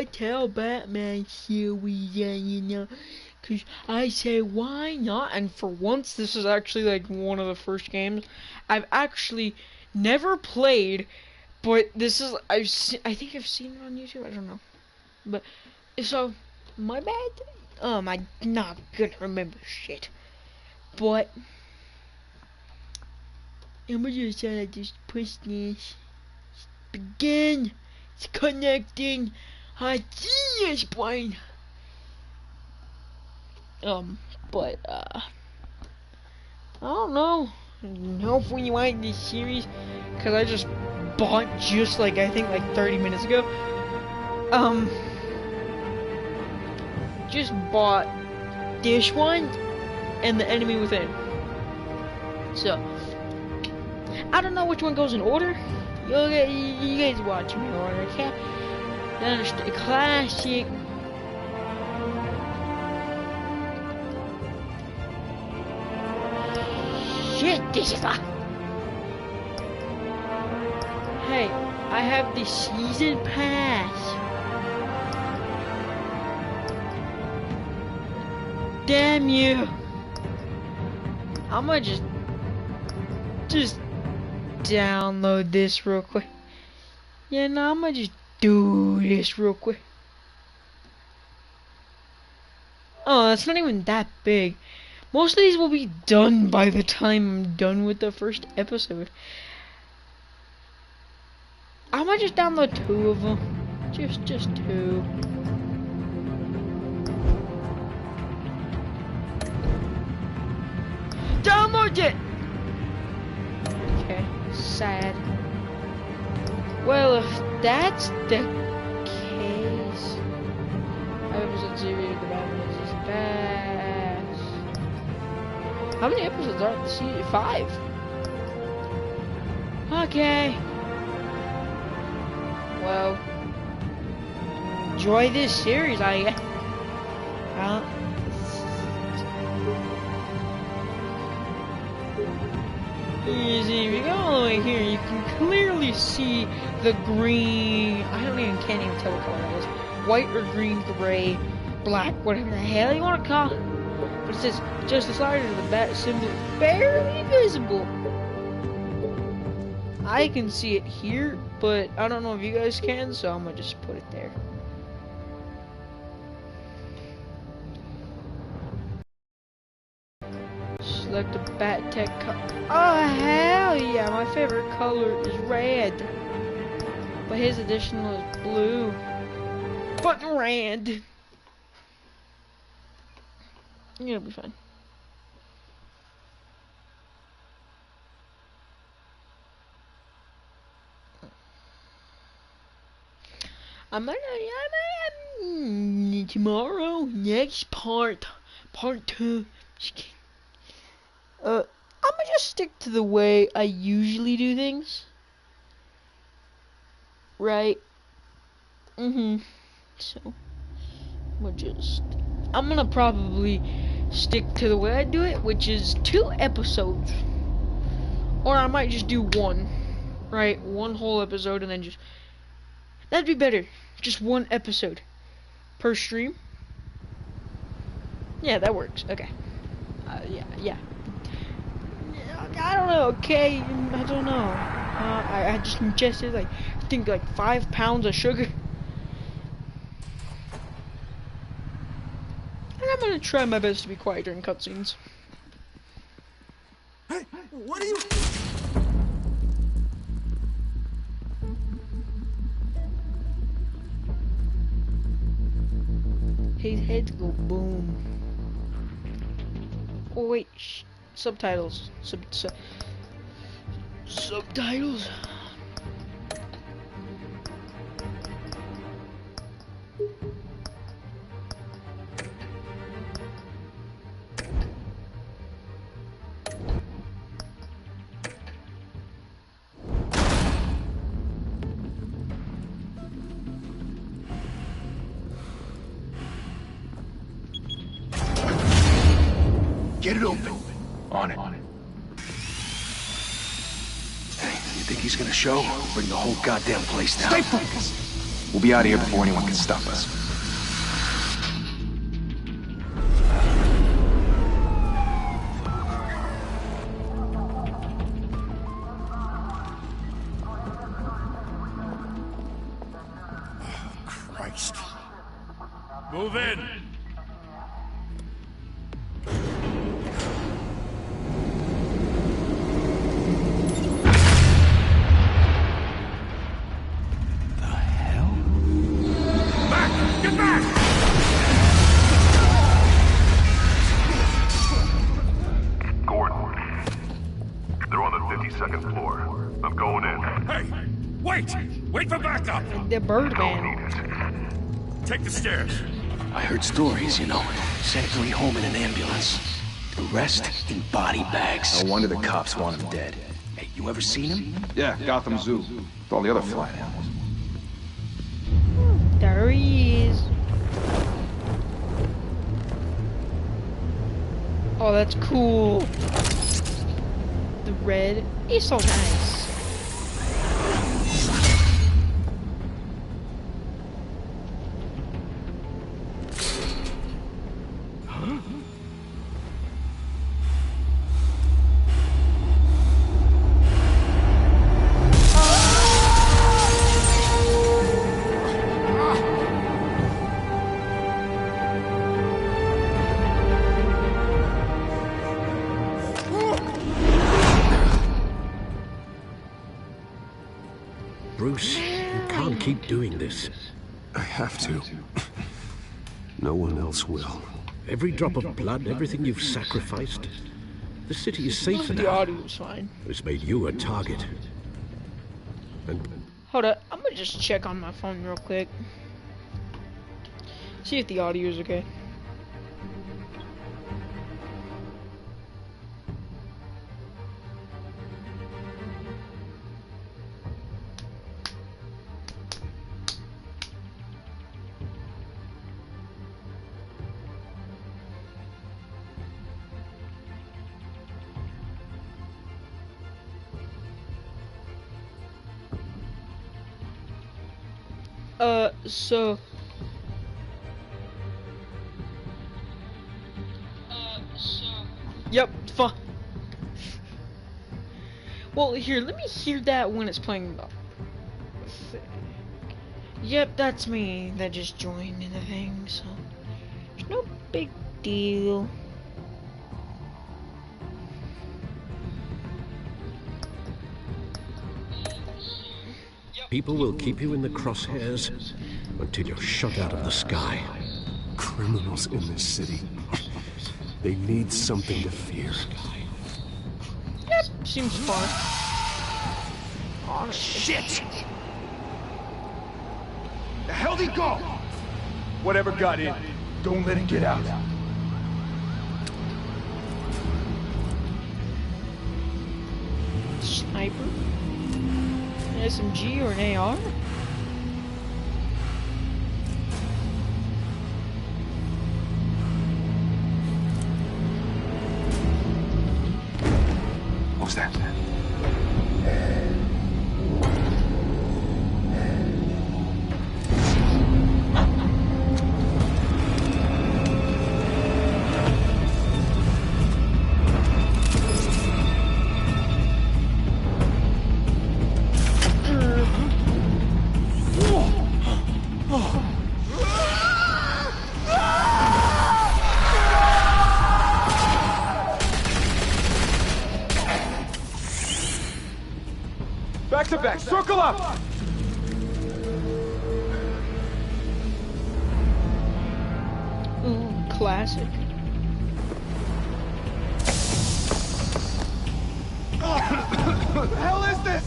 Telltale Batman series, you know. Cause I say, why not? And for once, this is actually like one of the first games I've actually never played. But this is, I think I've seen it on YouTube, I don't know. But, so, my bad. I'm not gonna remember shit. But, I'm gonna just push this. Begin. It's connecting. I see it's playing. But, I don't know. Hopefully you like this series, cause I just bought just like, I think like 30 minutes ago. Just bought this one and The Enemy Within. So, I don't know which one goes in order. You guys watch me in order, okay? Then there's the classic. Shit, this is a... Hey, I have the season pass. Damn you. I'm gonna just download this real quick. Yeah, no, I'm gonna just do this real quick. Oh, it's not even that big. Most of these will be done by the time I'm done with the first episode. I might just download 2 of them. Just 2. Download it! Okay, sad. Well, if that's the case, I was serious about this fast. How many episodes are the season? 5. Okay. Well, enjoy this series, I guess. Easy. If you go all the way here, you can clearly see the green. Can't even tell what color that is. White or green, gray, black, whatever the hell you want to call it. But it says just the slider of the bat symbol barely visible. I can see it here, but I don't know if you guys can, so I'm gonna just put it there. Select the bat tech color. Oh hell yeah, my favorite color is red. But his additional is blue. But red. It'll be fine. I might tomorrow, next part 2. I'm gonna just stick to the way I usually do things. Right? So, I'm gonna probably stick to the way I do it, which is 2 episodes. Or I might just do 1. Right? 1 whole episode and then just... That'd be better. Just 1 episode per stream. Yeah, that works. Okay. Yeah. I don't know. Okay, I don't know. I just ingested like, I think like 5 pounds of sugar. And I'm gonna try my best to be quiet during cutscenes. Hey, what are you? His heads go boom. Oh wait, subtitles. Subtitles. Get it open. On it. Hey, you think he's gonna show? Bring the whole goddamn place down. Stay focused. We'll be out of here before anyone can stop us. Christ. Move in! Wait for backup! The Birdman. Take the stairs. I heard stories, you know. Sent going home in an ambulance. The rest in body bags. No wonder the cops want him dead. Hey, you ever seen him? Yeah, Gotham Zoo. With all the other flying animals. There he is. Oh, that's cool. The red is so nice. Bruce, you can't keep doing this. I have to. No one else will. Every drop of blood, everything you've sacrificed. The city is safer The now. audio's fine. It's made you a target. And Hold up, I'm gonna just check on my phone real quick. See if the audio is okay. So yep, fine. Well, here, let me hear that when it's playing. Yep, that's me that just joined in the thing, so there's no big deal. people will keep you in the crosshairs until you're shot out of the sky. Criminals in this city. They need something to fear. Yep, seems fun. Honestly. Shit! The hell'd he go? Whatever got in, don't let it get out. Sniper? An SMG or an AR? What was that? Back to back, circle up! Ooh, classic. What the hell is this?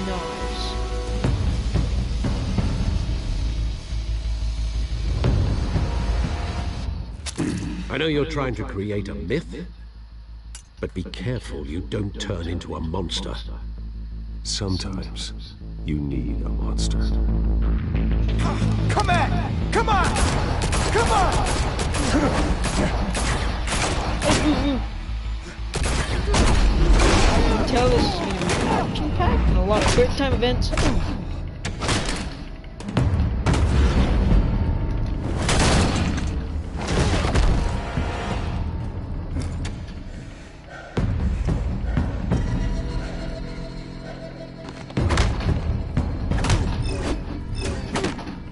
Nice. know you're trying to create a myth, but be careful you don't turn into a monster. Sometimes you need a monster. Come at! Come on! Come on! I can tell this is going to be action-packed and a lot of quick time events.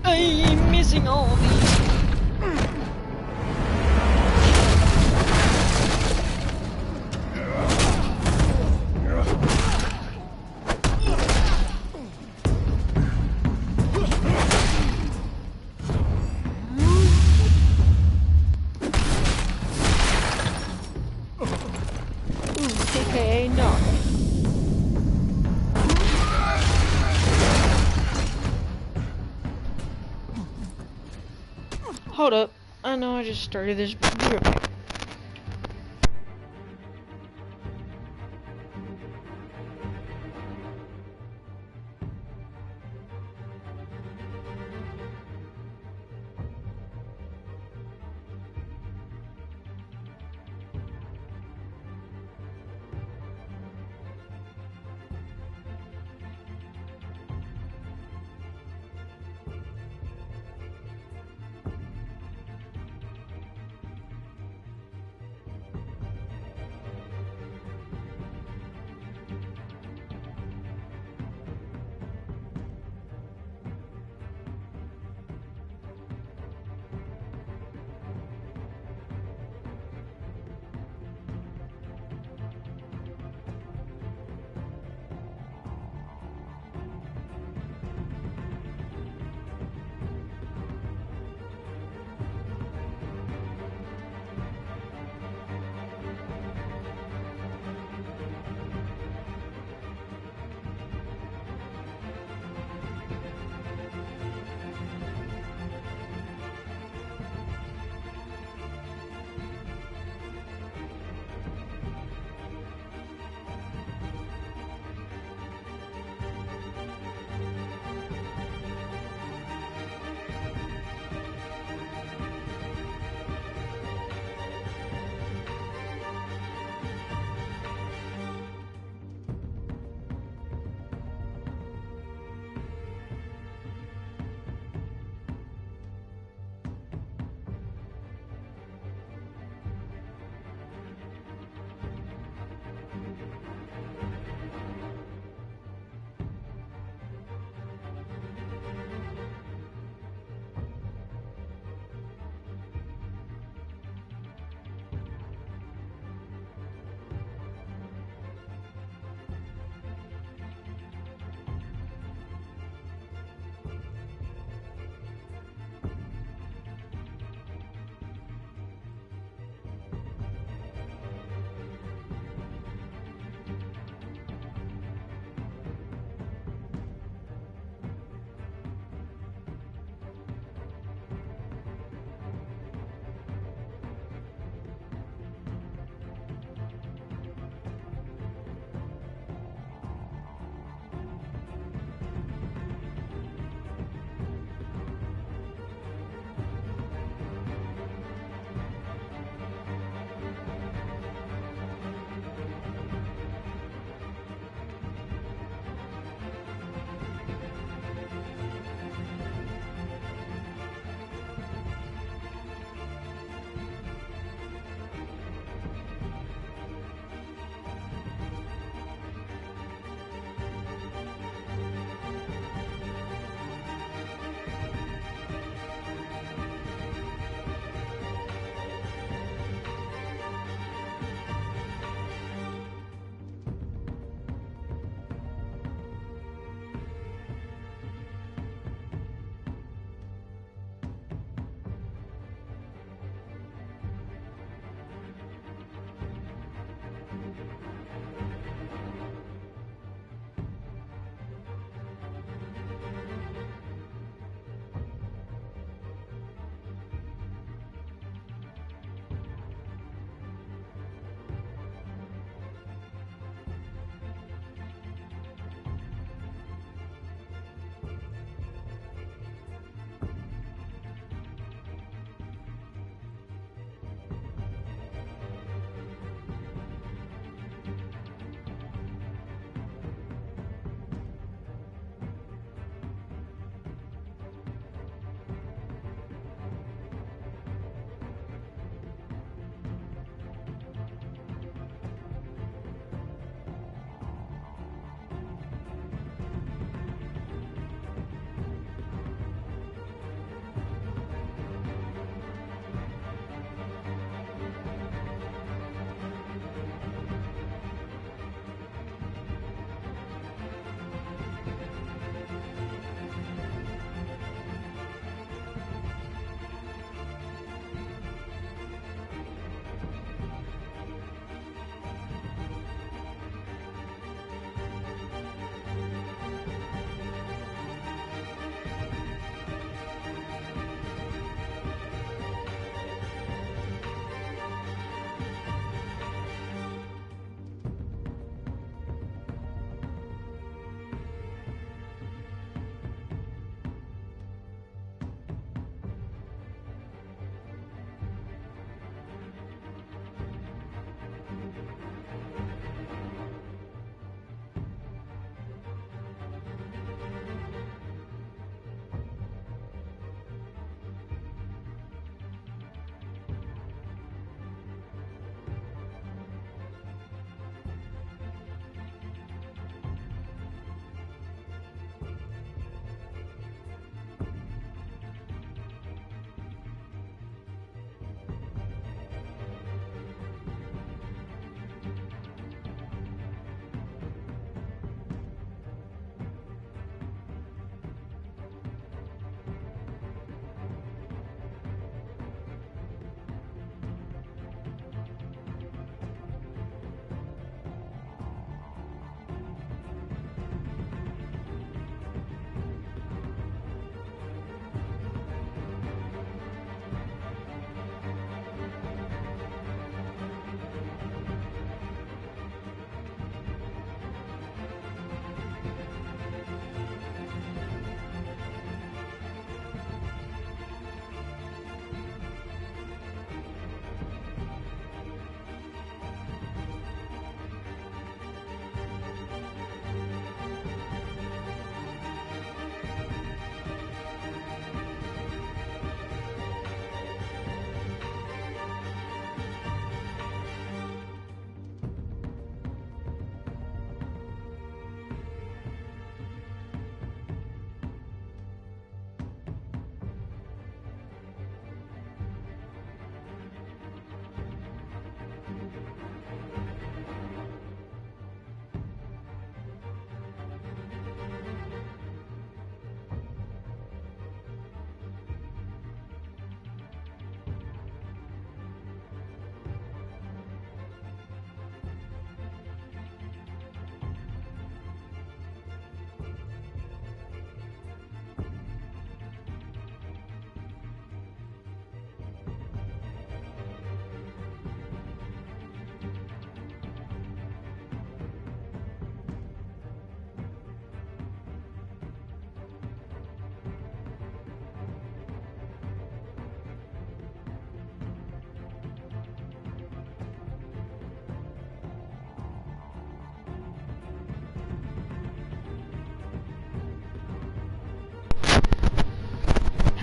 I'm missing all of these. Okay, no. Hold up. I know I just started this, but be right back.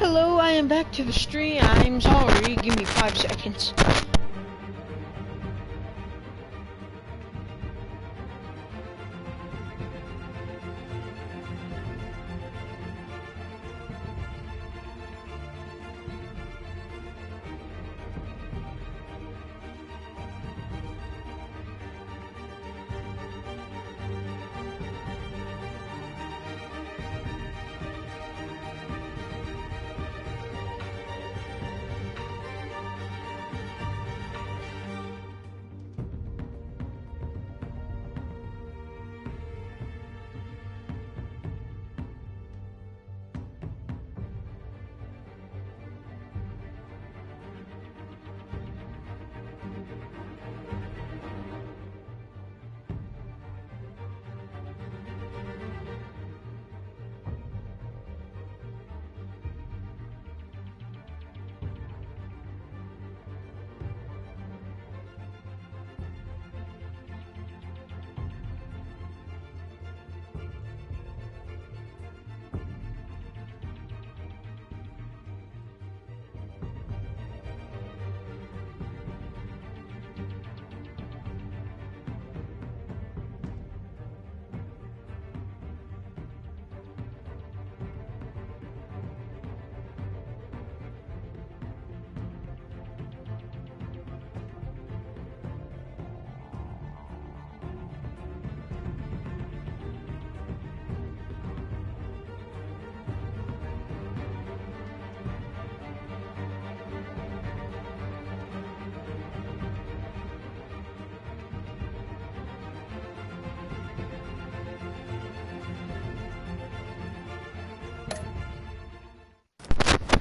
Hello, I am back to the stream. I'm sorry, give me 5 seconds.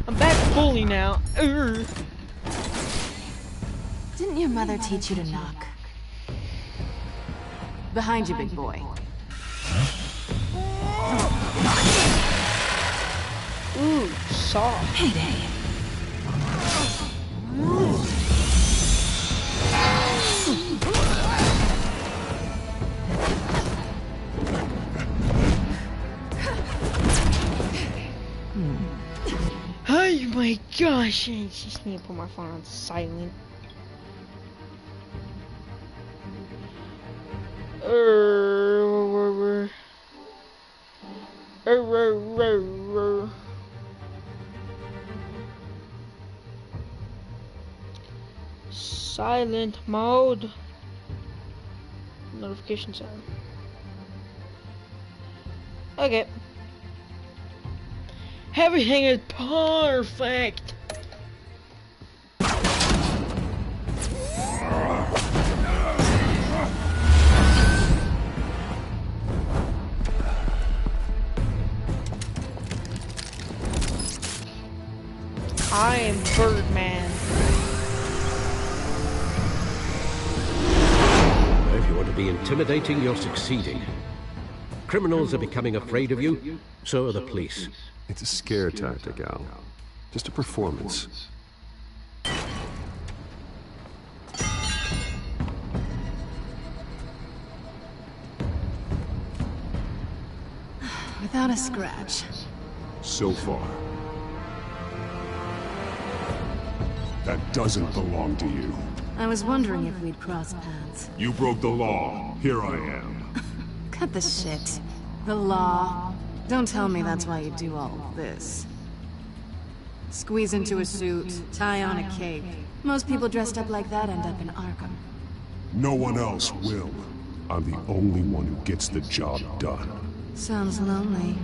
I'm back fully now. Urgh. Didn't your mother teach you to knock? Behind you, big boy. Ooh, soft. Payday. Oh my gosh, I just need to put my phone on silent. Silent mode. Notification sound. Okay. Everything is perfect. I am Birdman. If you want to be intimidating, you're succeeding. Criminals are becoming afraid of you, so are the police. It's a scare tactic, Al. Just a performance. Without a scratch. So far. That doesn't belong to you. I was wondering if we'd cross paths. You broke the law. Here I am. Cut the shit. The law. Don't tell me that's why you do all of this. Squeeze into a suit, tie on a cape. Most people dressed up like that end up in Arkham. No one else will. I'm the only one who gets the job done. Sounds lonely.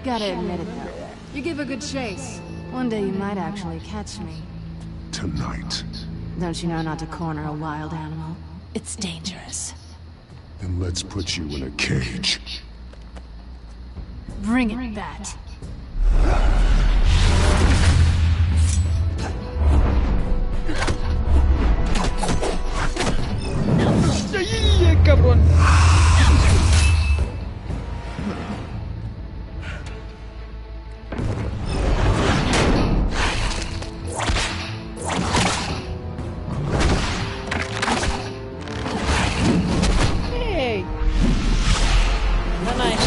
Gotta admit it though. You give a good chase. One day you might actually catch me. Tonight. Don't you know not to corner a wild animal? It's dangerous. Then let's put you in a cage. Bring it, Bat. Yeah, cabrón. Hey. Not nice.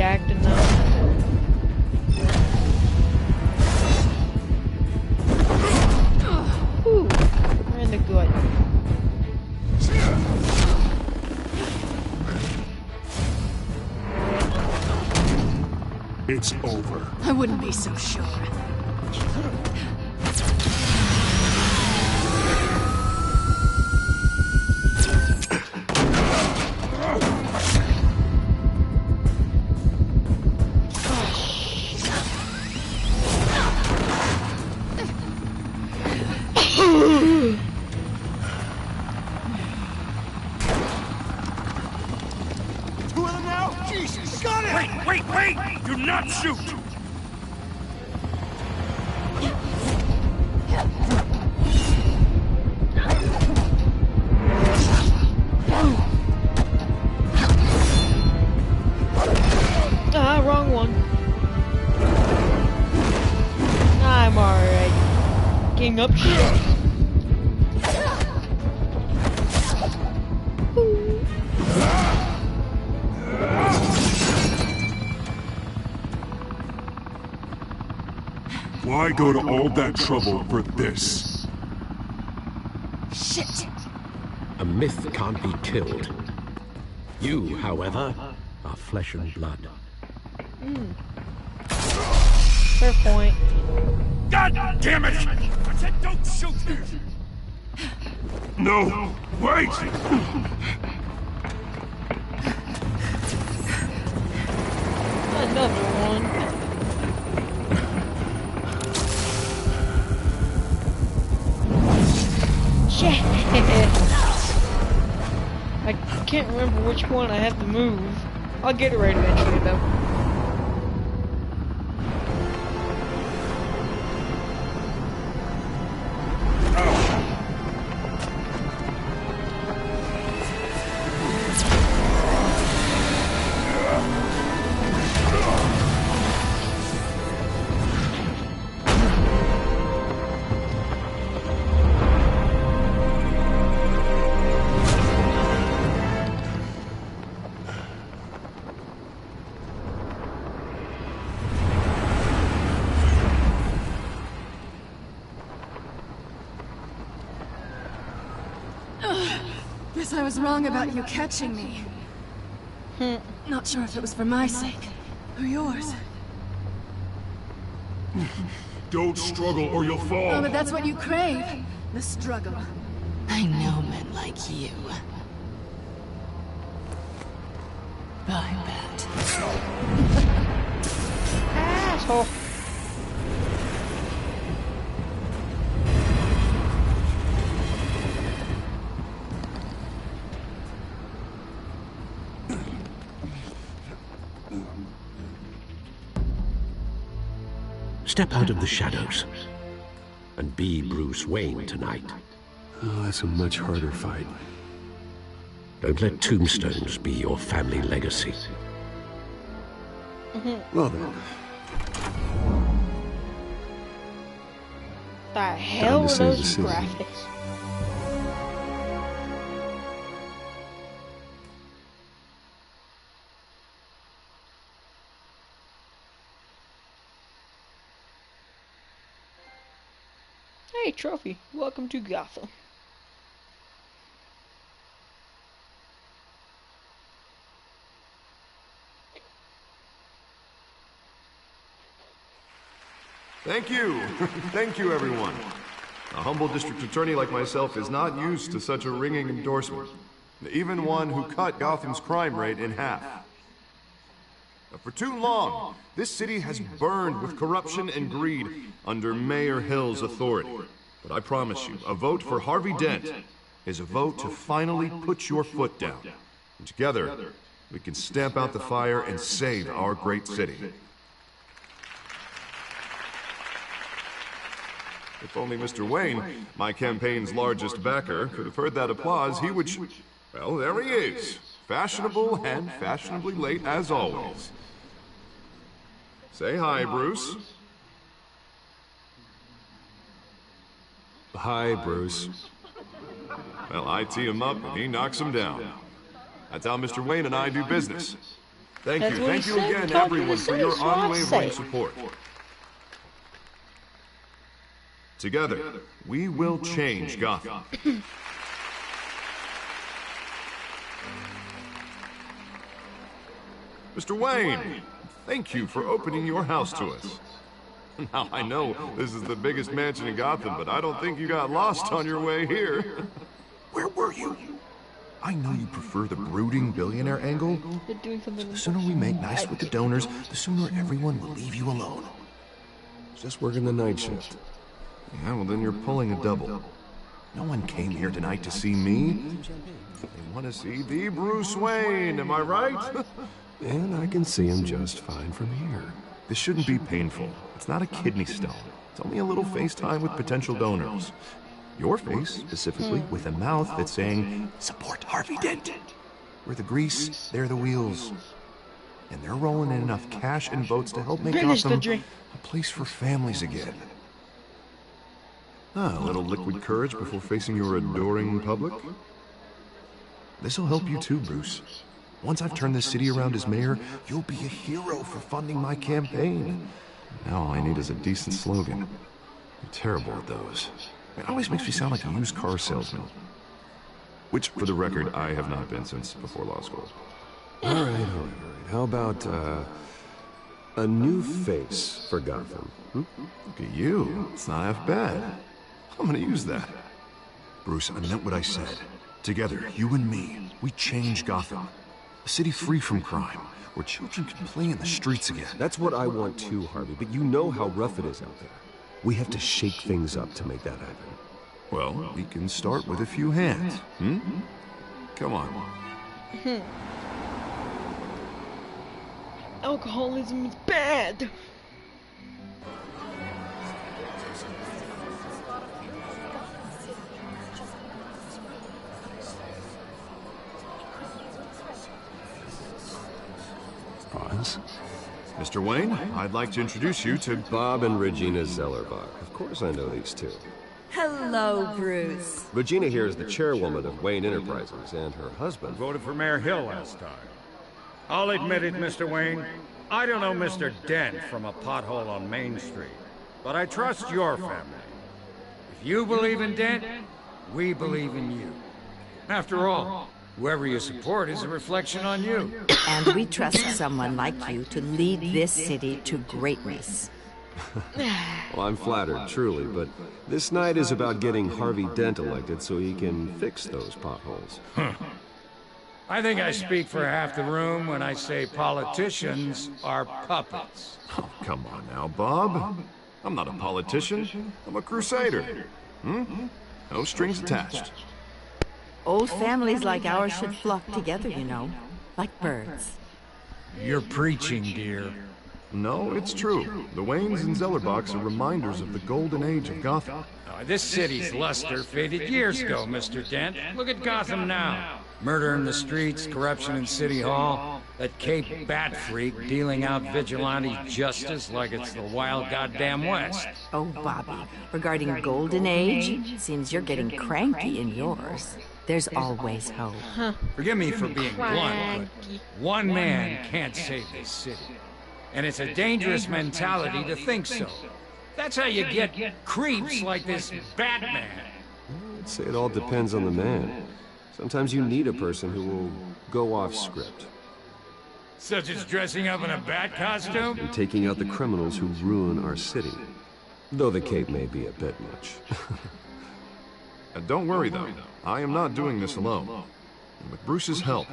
acting now. Ooh, we're in the gut. It's over. I wouldn't be so sure. Two of them now? Jesus, got it! Wait! Do not shoot! Ah, wrong one. I'm alright. Getting up shit. Why go to all that trouble for this? Shit! A myth can't be killed. You, however, are flesh and blood. Fair point. God damn it! I said don't shoot! No! Wait! Another one. Shit! I can't remember which one I have to move. I'll get it right eventually, though. Guess I was wrong about you catching me. Not sure if it was for my sake or yours. Don't struggle or you'll Oh, fall. but that's what you crave. The struggle. I know men like you. I bet. Asshole. Step out of the shadows and be Bruce Wayne tonight. Oh, that's a much harder fight. Don't let tombstones be your family legacy. Well then, The hell were save the those city. graphics? Hey, Trophy. Welcome to Gotham. Thank you. Thank you, everyone. A humble district attorney like myself is not used to such a ringing endorsement. Even one who cut Gotham's crime rate in half. For too long, this city has burned with corruption and greed under Mayor Hill's authority. But I promise you, a vote for Harvey Dent is a vote to finally put your foot down. And together, we can stamp out the fire and save our great city. If only Mr. Wayne, my campaign's largest backer, could have heard that applause, he would well, there he is. Fashionable and fashionably late as always. Say hi, Bruce. Hi, Bruce. Well, I tee him up and he knocks him down. That's how Mr. Wayne and I do business. Thank That's you. what Thank he you said, again, talking to everyone, the for your city, so I'll unwavering say. support. Together, we will change Gotham. Mr. Wayne, thank you for opening your house to us. Now, I know this is the biggest mansion in Gotham, but I don't think you got lost on your way here. Where were you? I know you prefer the brooding billionaire angle. They're doing something. The sooner we make nice with the donors, the sooner everyone will leave you alone. Just working the night shift. Yeah, well then you're pulling a double. No one came here tonight to see me. They want to see the Bruce Wayne, am I right? And I can see him just fine from here. This shouldn't be painful. It's not a kidney stone. It's only a little FaceTime with potential donors. Your face, specifically, with a mouth that's saying, support Harvey Dent. We're the grease, they're the wheels. And they're rolling in enough cash and votes to help make Finish the Gotham drink. a place for families again. A little liquid courage before facing your adoring public. This'll help you too, Bruce. Once I've turned this city around as mayor, you'll be a hero for funding my campaign. Now all I need is a decent slogan. I'm terrible at those. It always makes me sound like a used car salesman. Which, for the record, I have not been since before law school. All right. How about, a new face for Gotham? Hmm? Look at you. It's not half bad. I'm gonna use that. Bruce, I meant what I said. Together, you and me, we change Gotham. A city free from crime, where children can play in the streets again. That's what I want too, Harvey, but you know how rough it is out there. We have to shake things up to make that happen. Well, we can start with a few hands, hmm? Come on. Alcoholism is bad. Pause. Mr. Wayne, I'd like to introduce you to Bob and Regina Zellerbach. Of course I know these two. Hello, Bruce. Regina here is the chairwoman of Wayne Enterprises, and her husband... Voted for Mayor Hill last time. I'll admit it, Mr. Wayne. I don't know Mr. Dent from a pothole on Main Street, but I trust your family. If you believe in Dent, we believe in you. After all, whoever you support is a reflection on you. And we trust someone like you to lead this city to greatness. Well, I'm flattered, truly, but this night is about getting Harvey Dent elected so he can fix those potholes. I think I speak for half the room when I say politicians are puppets. Oh, come on now, Bob. I'm not a politician. I'm a crusader. Hmm? No strings attached. Old families like ours should flock together, you know, like birds. You're preaching, dear. No, it's true. The Waynes and Zellerbachs are reminders of the golden age of Gotham. This city's luster faded years ago, Mr. Dent. Look at Gotham now. Murder in the streets, corruption in City Hall, that Cape Bat freak dealing out vigilante justice like it's the wild goddamn West. Oh, Bobby, regarding Golden Age, seems you're getting cranky in yours. There's always hope. Forgive me for being blunt, but one man can't save this city. And it's a dangerous mentality to think so. That's how you get creeps like this Batman. I'd say it all depends on the man. Sometimes you need a person who will go off script. Such as dressing up in a bat costume? And taking out the criminals who ruin our city. Though the cape may be a bit much. Don't worry, though. I am not doing this alone. And with Bruce's help,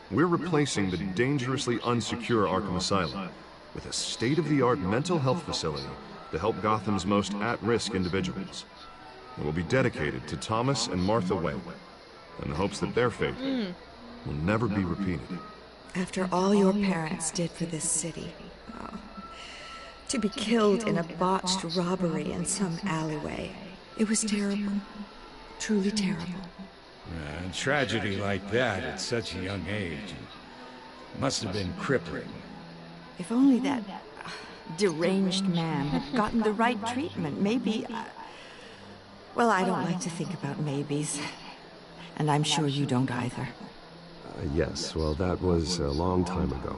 we're replacing the dangerously unsecure Arkham Asylum with a state-of-the-art mental health facility to help Gotham's most at-risk individuals. It will be dedicated to Thomas and Martha Wayne, in the hopes that their fate will never be repeated. After all your parents did for this city, to be killed in a botched robbery in some alleyway, it was terrible. Truly terrible. Tragedy like that at such a young age must have been crippling. If only that deranged man had gotten the right treatment, maybe... well, I don't like to think about maybes. And I'm sure you don't either. Yes, well, that was a long time ago.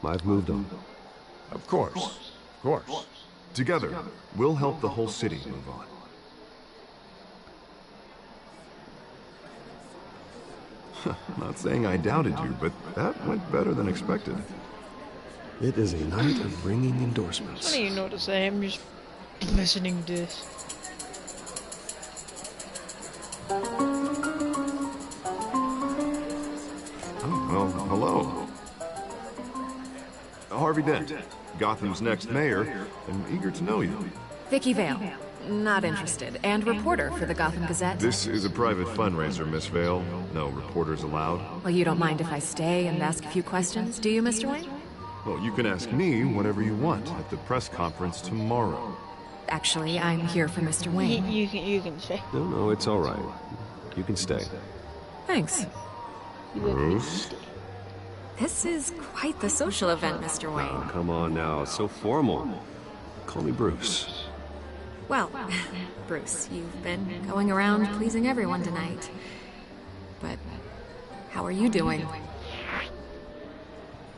I've moved on. Of course. Of course. Together, we'll help the whole city move on. Not saying I doubted you, but that went better than expected. It is a night of ringing endorsements. I don't even know what to say. I'm just listening to this. Oh, well, hello. Harvey Dent, Gotham's next mayor, and eager to know you. Vicky Vale. Not interested. And reporter for the Gotham Gazette. This is a private fundraiser, Miss Vale. No reporters allowed. Well, you don't mind if I stay and ask a few questions, do you, Mr. Wayne? Well, you can ask me whatever you want at the press conference tomorrow. Actually, I'm here for Mr. Wayne. You can stay. No, it's all right. You can stay. Thanks. Bruce? This is quite the social event, Mr. Wayne. Oh, come on now. So formal. Call me Bruce. Well, Bruce, you've been going around pleasing everyone tonight. But how are you doing?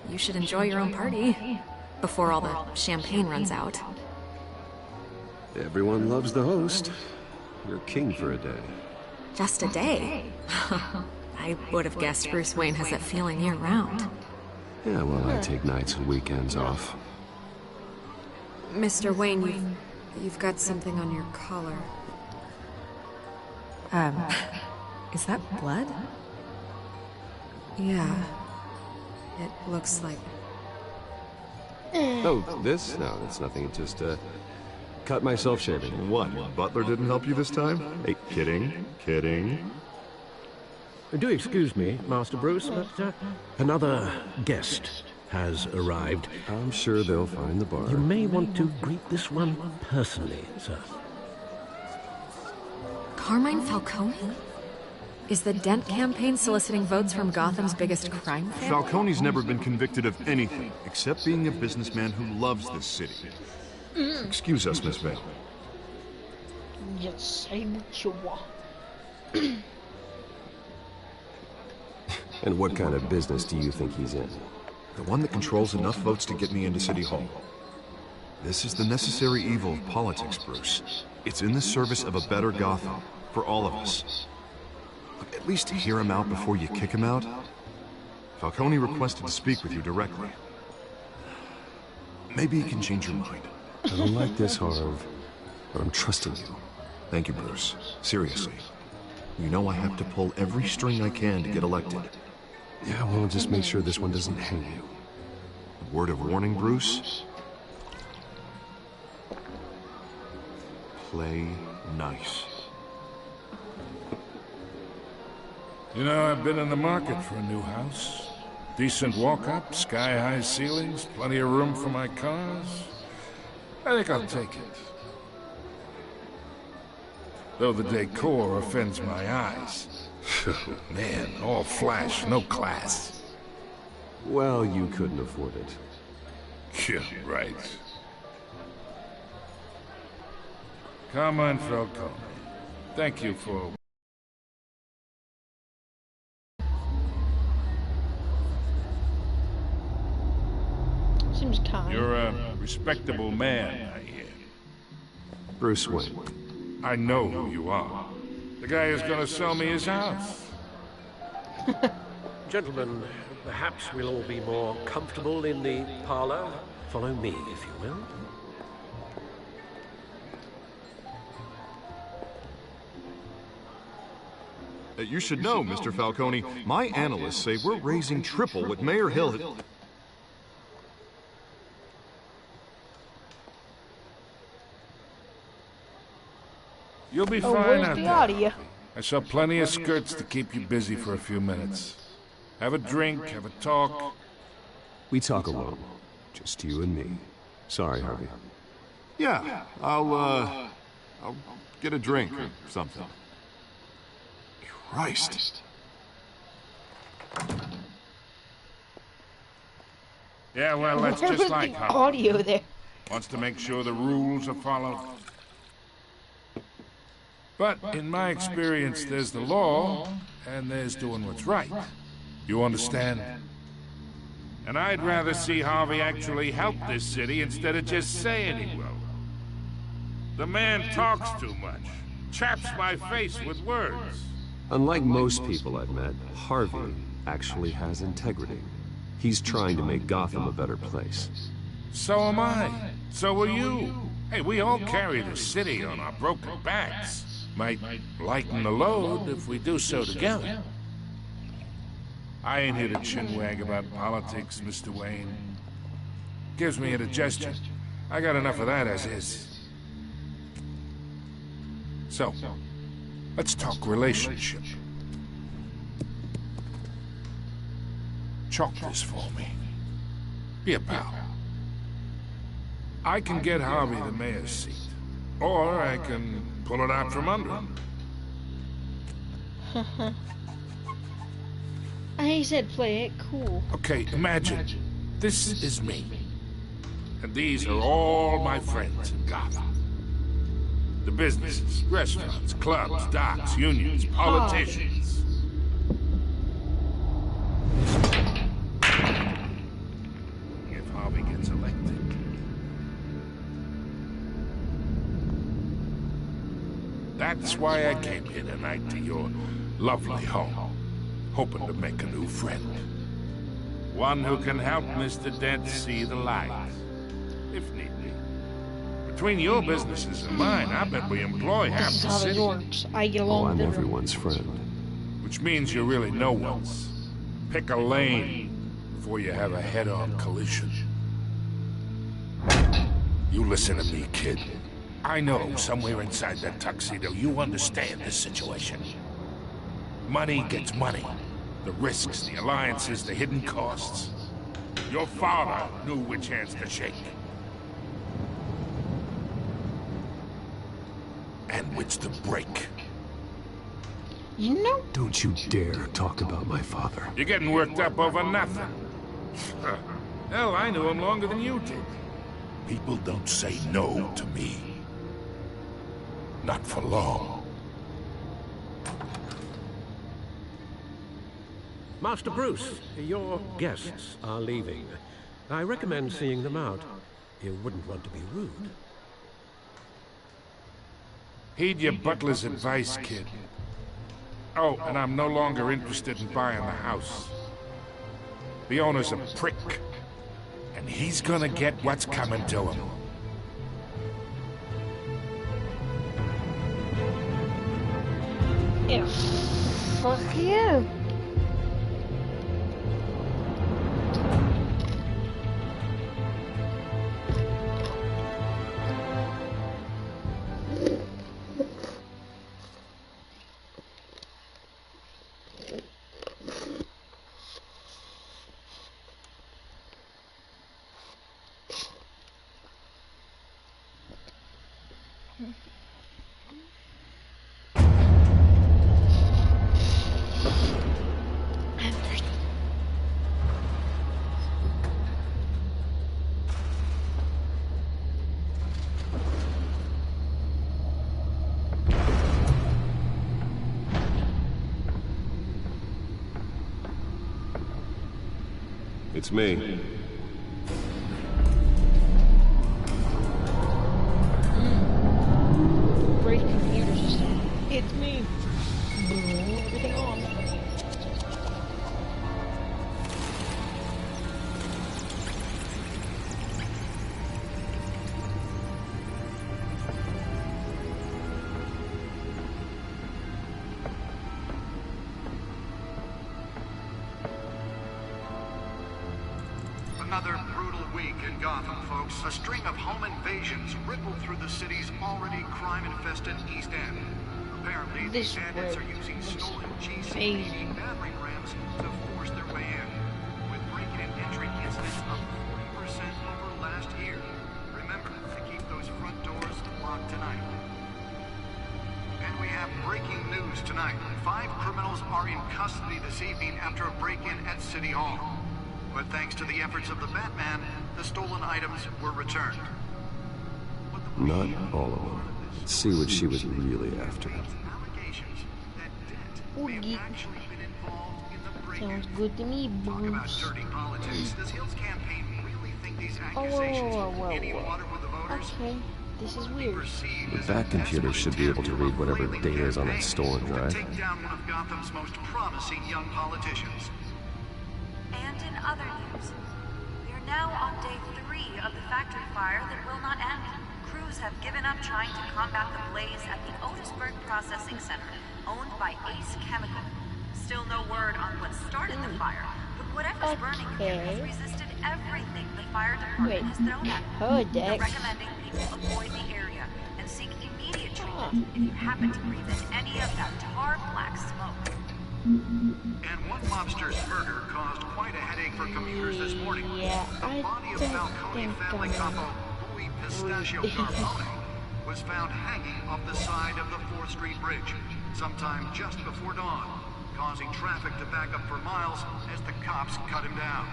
You should enjoy your own party before all the champagne runs out. Everyone loves the host. You're king for a day. Just a day? I would have guessed Bruce Wayne has that feeling year-round. Yeah, well, I take nights and weekends off. Mr. Wayne, you've got something on your collar. Is that blood? Yeah. It looks like... Oh, this? No, it's nothing. It just, cut myself shaving. What? Butler didn't help you this time? Hey, kidding. Kidding. Do excuse me, Master Bruce, but another guest has arrived. I'm sure they'll find the bar. You may want to greet this one personally, sir. Carmine Falcone? Is the Dent campaign soliciting votes from Gotham's biggest crime family? Falcone's never been convicted of anything, except being a businessman who loves this city. Excuse us, Miss Vale. Just say what you want. And what kind of business do you think he's in? The one that controls enough votes to get me into City Hall. This is the necessary evil of politics, Bruce. It's in the service of a better Gotham, for all of us. Look, at least hear him out before you kick him out. Falcone requested to speak with you directly. Maybe he can change your mind. I don't like this, Harv, but I'm trusting you. Thank you, Bruce. Seriously. You know I have to pull every string I can to get elected. Yeah, well, just make sure this one doesn't hang you. A word of warning, Bruce? Play nice. You know, I've been in the market for a new house. Decent walk-up, sky-high ceilings, plenty of room for my cars. I think I'll take it. Though the decor offends my eyes. Man, all flash, no class. Well, you couldn't afford it. Yeah, right. Carmine Falcone, thank you for... Seems kind. You're a respectable man, I hear. Bruce Wayne. I know who you are. The guy who's gonna sell me his house. Gentlemen, perhaps we'll all be more comfortable in the parlor. Follow me, if you will. You should know, Mr. Falcone, my analysts say we're raising triple what Mayor Hill had... You'll be fine where's out the there. audio? I saw plenty of skirts to keep you busy for a few minutes. Have a drink, have a talk. We talk alone. Just you and me. Sorry, Harvey. Yeah, I'll get a drink or something. Christ. Yeah, well, that's Where just was like the Howard. audio there? Wants to make sure the rules are followed. But in my experience, there's the law, and there's doing what's right. You understand? And I'd rather see Harvey actually help this city instead of just saying he will. The man talks too much. Chaps my face with words. Unlike most people I've met, Harvey actually has integrity. He's trying to make Gotham a better place. So am I. So are you. Hey, we all carry the city on our broken backs. Might lighten the load if we do so together. I ain't here to chinwag about politics, Mr. Wayne. Gives me indigestion. I got enough of that as is. So, let's talk relationship. Chalk this for me. Be a pal. I can get Harvey the mayor's seat, or I can pull it out from under him. I said play it cool. Okay, imagine this is me, and these are all my friends in Gotham. The businesses, restaurants, clubs, docks, unions, politicians. If Harvey gets elected. That's why I came here tonight to your lovely home, hoping to make a new friend. One who can help Mr. Dent see the light, if need be. Between your businesses and mine, I bet we employ half This is the how this city. works. I get along Oh, I'm with everyone. everyone's friend. Which means you're really no one's. Pick a lane before you have a head-on collision. You listen to me, kid. I know somewhere inside that tuxedo you understand this situation. Money gets money. The risks, the alliances, the hidden costs. Your father knew which hands to shake. And which to break. You know? Don't you dare talk about my father. You're getting worked up over nothing. Hell, I knew him longer than you did. People don't say no to me. Not for long. Master Bruce, your guests are leaving. I recommend seeing them out. You wouldn't want to be rude. Heed your butler's advice, kid. Oh, and I'm no longer interested in buying the house. The owner's a prick. And he's gonna get what's coming to him. Yeah. Fuck yeah. It's me. Great computer system. It's me. Everything on. Another brutal week in Gotham, folks. A string of home invasions rippled through the city's already crime-infested East End. Apparently, This these bandits are road using looks stolen amazing. GCPD battering rams to force their way in, with break-in and entry incidents up 40% over last year. Remember to keep those front doors locked tonight. And we have breaking news tonight. 5 criminals are in custody this evening after a break-in at City Hall. But thanks to the efforts of the Batman, the stolen items were returned. Not all of them. Let's see what she was really after. Allegations that Dent may have actually been involved in the break Sounds good to me, Talk about Bruce. dirty politics. Does Hill's campaign really think these Oh, accusations will get any water with the voters? Okay, this is weird. The back computer should be able to read whatever data is on that stolen drive. Take down one of Gotham's most promising young politicians. And in other news, we are now on day 3 of the factory fire that will not end. Crews have given up trying to combat the blaze at the Otisburg Processing Center, owned by Ace Chemical. Still no word on what started the fire, but whatever's burning here has resisted everything the fire department has thrown at it. They're recommending people avoid the area and seek immediate treatment if you happen to breathe in any of that tar black smoke. And one mobster's murder caused quite a headache for commuters this morning. The body of Falcone family capo Louis Pistachio Carbone was found hanging off the side of the 4th Street Bridge sometime just before dawn, causing traffic to back up for miles as the cops cut him down.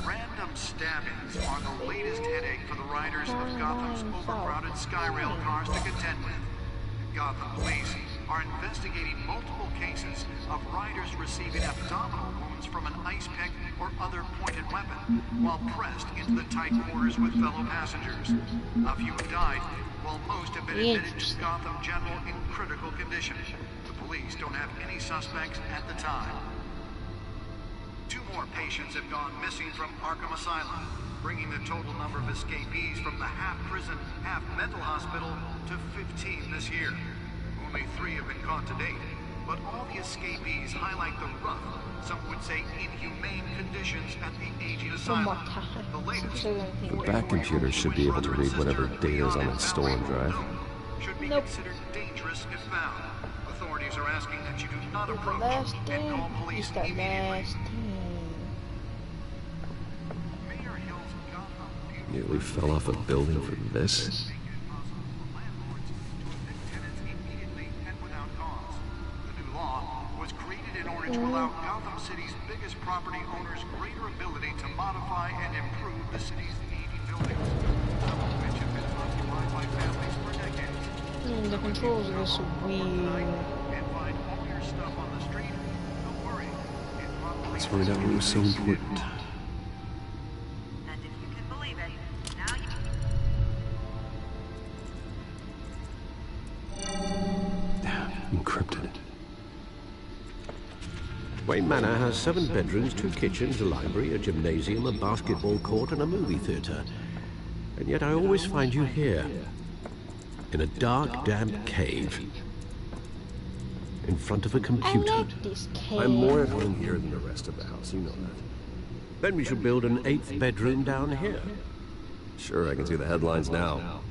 Random stabbings are the latest headache for the riders of Gotham's overcrowded Skyrail cars to contend with. Gotham police are investigating multiple cases of riders receiving abdominal wounds from an ice pick or other pointed weapon while pressed into the tight quarters with fellow passengers. A few have died, while most have been admitted to Gotham General in critical condition. The police don't have any suspects at the time. 2 more patients have gone missing from Arkham Asylum, bringing the total number of escapees from the half-prison, half-mental hospital to 15 this year. Only 3 have been caught to date, but all the escapees highlight the rough, some would say inhumane conditions at the aging asylum. The latest, The back computer should be able to read whatever data is on that stolen drive. should be considered dangerous if found. Authorities are asking that you do not approach and call police immediately. Nearly fell off a building for this. To allow Gotham City's biggest property owners greater ability to modify and improve the city's aging buildings, some of which have been occupied by families for decades. The controls are so weird. And find all your stuff on the street. Don't worry. Let's find out what was so important. And if you can believe it, now you... Encrypted. Wayne Manor has 7 bedrooms, 2 kitchens, a library, a gymnasium, a basketball court, and a movie theater. And yet I always find you here, in a dark, damp cave, in front of a computer. I like this cave. I'm more at home here than the rest of the house, you know that. Then we should build an 8th bedroom down here. Sure, I can see the headlines now.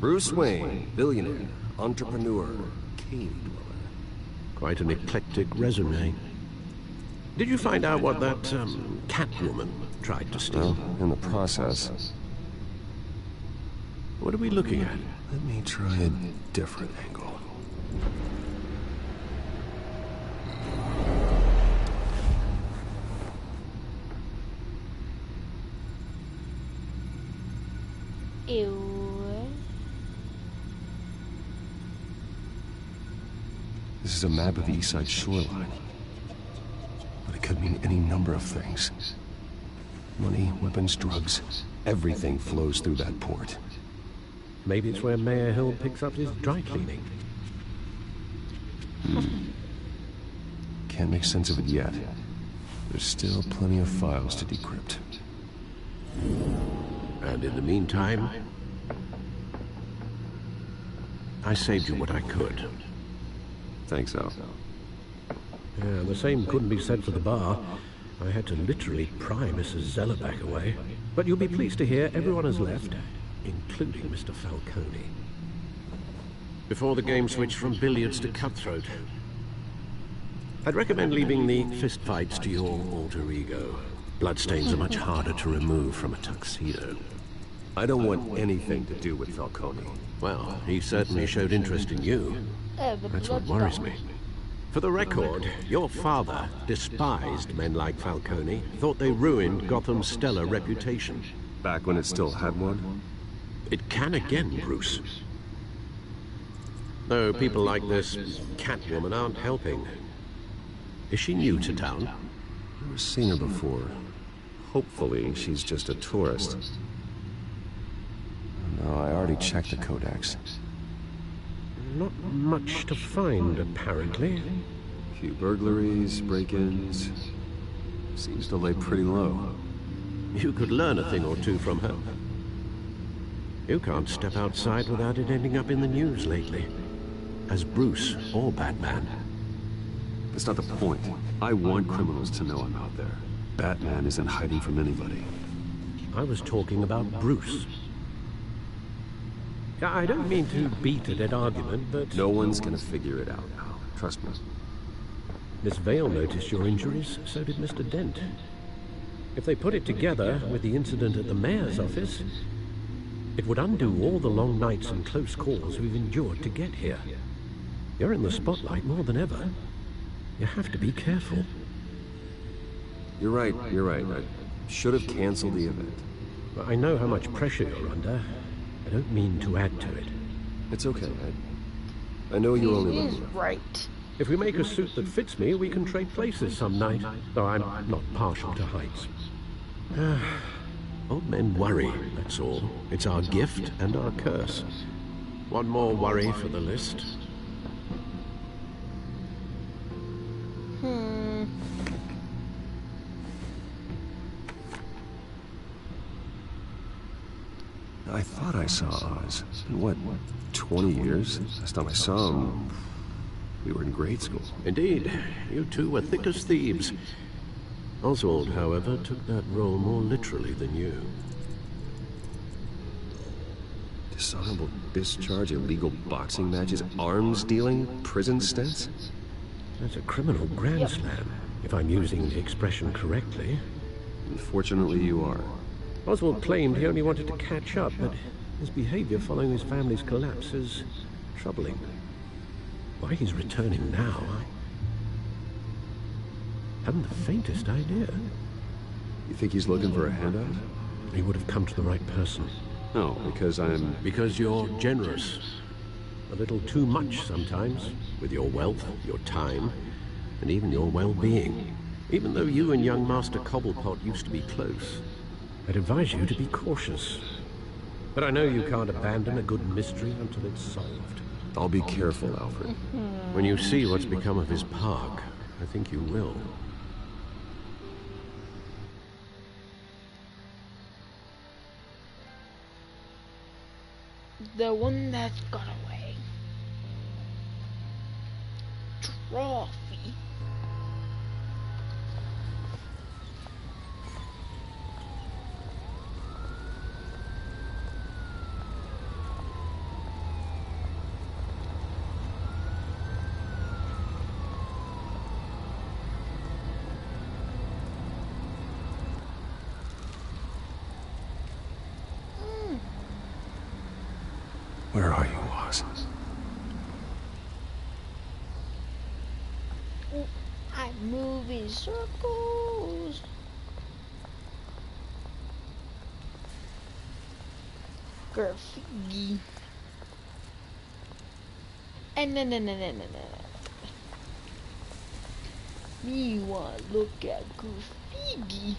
Bruce Wayne, billionaire, entrepreneur, cave dweller. Quite an eclectic resume. Did you find out what that, Catwoman tried to steal? Well, in the process. What are we looking at? Let me try a different angle. Ew. This is a map of the East Side shoreline. But it could mean any number of things. Money, weapons, drugs. Everything flows through that port. Maybe it's where Mayor Hill picks up his dry cleaning. Can't make sense of it yet. There's still plenty of files to decrypt. And in the meantime, I saved you what I could. Thanks, Al. Yeah, the same couldn't be said for the bar. I had to literally pry Mrs. Zellerback away. But you'll be pleased to hear everyone has left, including Mr. Falcone. Before the game switched from billiards to cutthroat. I'd recommend leaving the fistfights to your alter ego. Bloodstains are much harder to remove from a tuxedo. I don't want anything to do with Falcone. Well, he certainly showed interest in you. That's what worries me. For the record, your father despised men like Falcone, thought they ruined Gotham's stellar reputation. Back when it still had one? It can again, Bruce. Though people like this Catwoman aren't helping. Is she new to town? Never seen her before. Hopefully, she's just a tourist. No, I already checked the codex. Not much to find, apparently. A few burglaries, break-ins. Seems to lay pretty low. You could learn a thing or two from her. You can't step outside without it ending up in the news lately. As Bruce or Batman. That's not the point. I want criminals to know I'm out there. Batman isn't hiding from anybody. I was talking about Bruce. I don't mean to beat a dead argument, but... No one's gonna figure it out now. Trust me. Miss Vale noticed your injuries, so did Mr. Dent. If they put it together with the incident at the mayor's office, it would undo all the long nights and close calls we've endured to get here. You're in the spotlight more than ever. You have to be careful. You're right. I should have canceled the event. I know how much pressure you're under. I don't mean to add to it. It's okay. I know you're only He is right. If we make a suit that fits me, we can trade places some night. Though I'm not partial to heights. Old men worry, that's all. It's our gift and our curse. One more worry for the list. I thought I saw Oz. It's been, what, 20 years? Last time I saw him, we were in grade school. Indeed. You two were thick as thieves. Oswald, however, took that role more literally than you. Dishonorable discharge, illegal boxing matches, arms dealing, prison stints? That's a criminal grand slam, if I'm using the expression correctly. Unfortunately, you are. Oswald claimed he only wanted to catch up, but his behavior following his family's collapse is troubling. Why he's returning now, I haven't the faintest idea. You think he's looking for a handout? He would have come to the right person. No, because I'm... Because you're generous. A little too much sometimes, with your wealth, your time, and even your well-being. Even though you and young Master Cobblepot used to be close, I'd advise you to be cautious. But I know you can't abandon a good mystery until it's solved. I'll be careful, Alfred. When you see what's become of his park, I think you will. The one that got away. Trophy. Where are you, Oz? I'm moving circles. Graffiti. And no. Me wanna look at graffiti.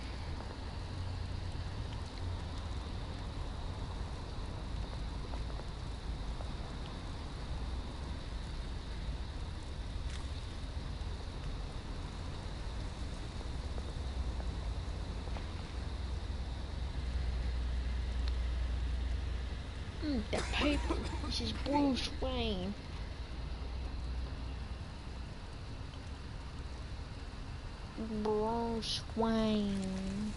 The paper. This is Bruce Wayne. Bruce Wayne.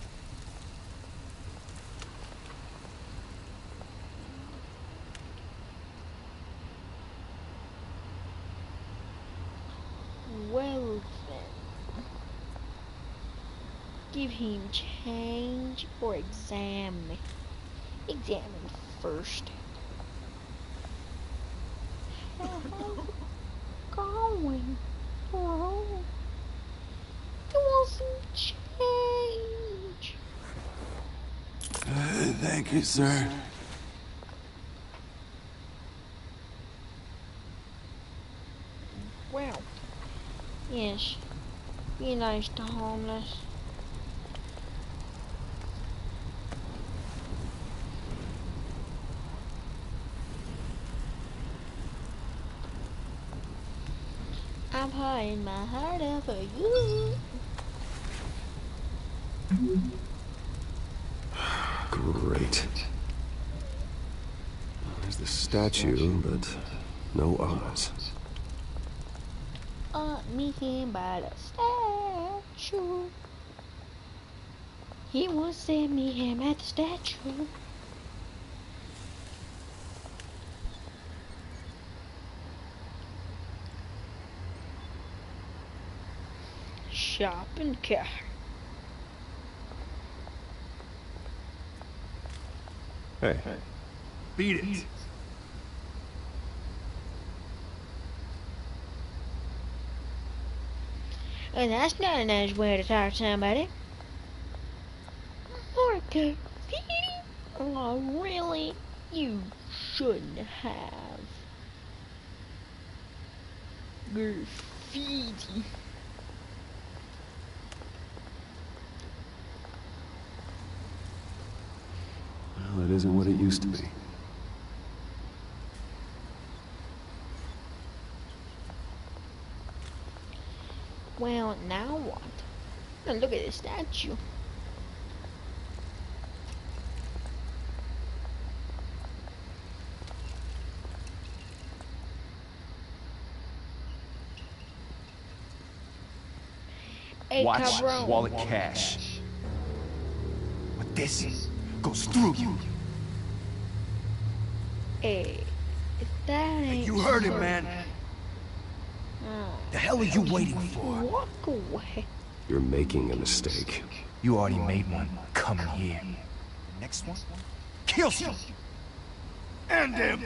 Well then. Give him change or examine. Examine first. Going, bro. You want some change? Thank you, sir. Yes. Be nice to homeless. I'm pouring my heart out for you. Great. There's the statue, but no Oz. Meet him by the statue. He wants to meet him at the statue. Shopping cart. Hey. Beat it. And that's not a nice way to talk to somebody. Or graffiti? Oh, really? You shouldn't have. Graffiti. Well, it isn't what it used to be. Well, now what? Now look at this statue. Hey, Watch cabron. wallet cash. What this goes through you. Hey, if that ain't You heard it, so- man. Oh, The hell are you waiting for? walk away. You're making a mistake. You already made one. Come here. The next one kills you. And him.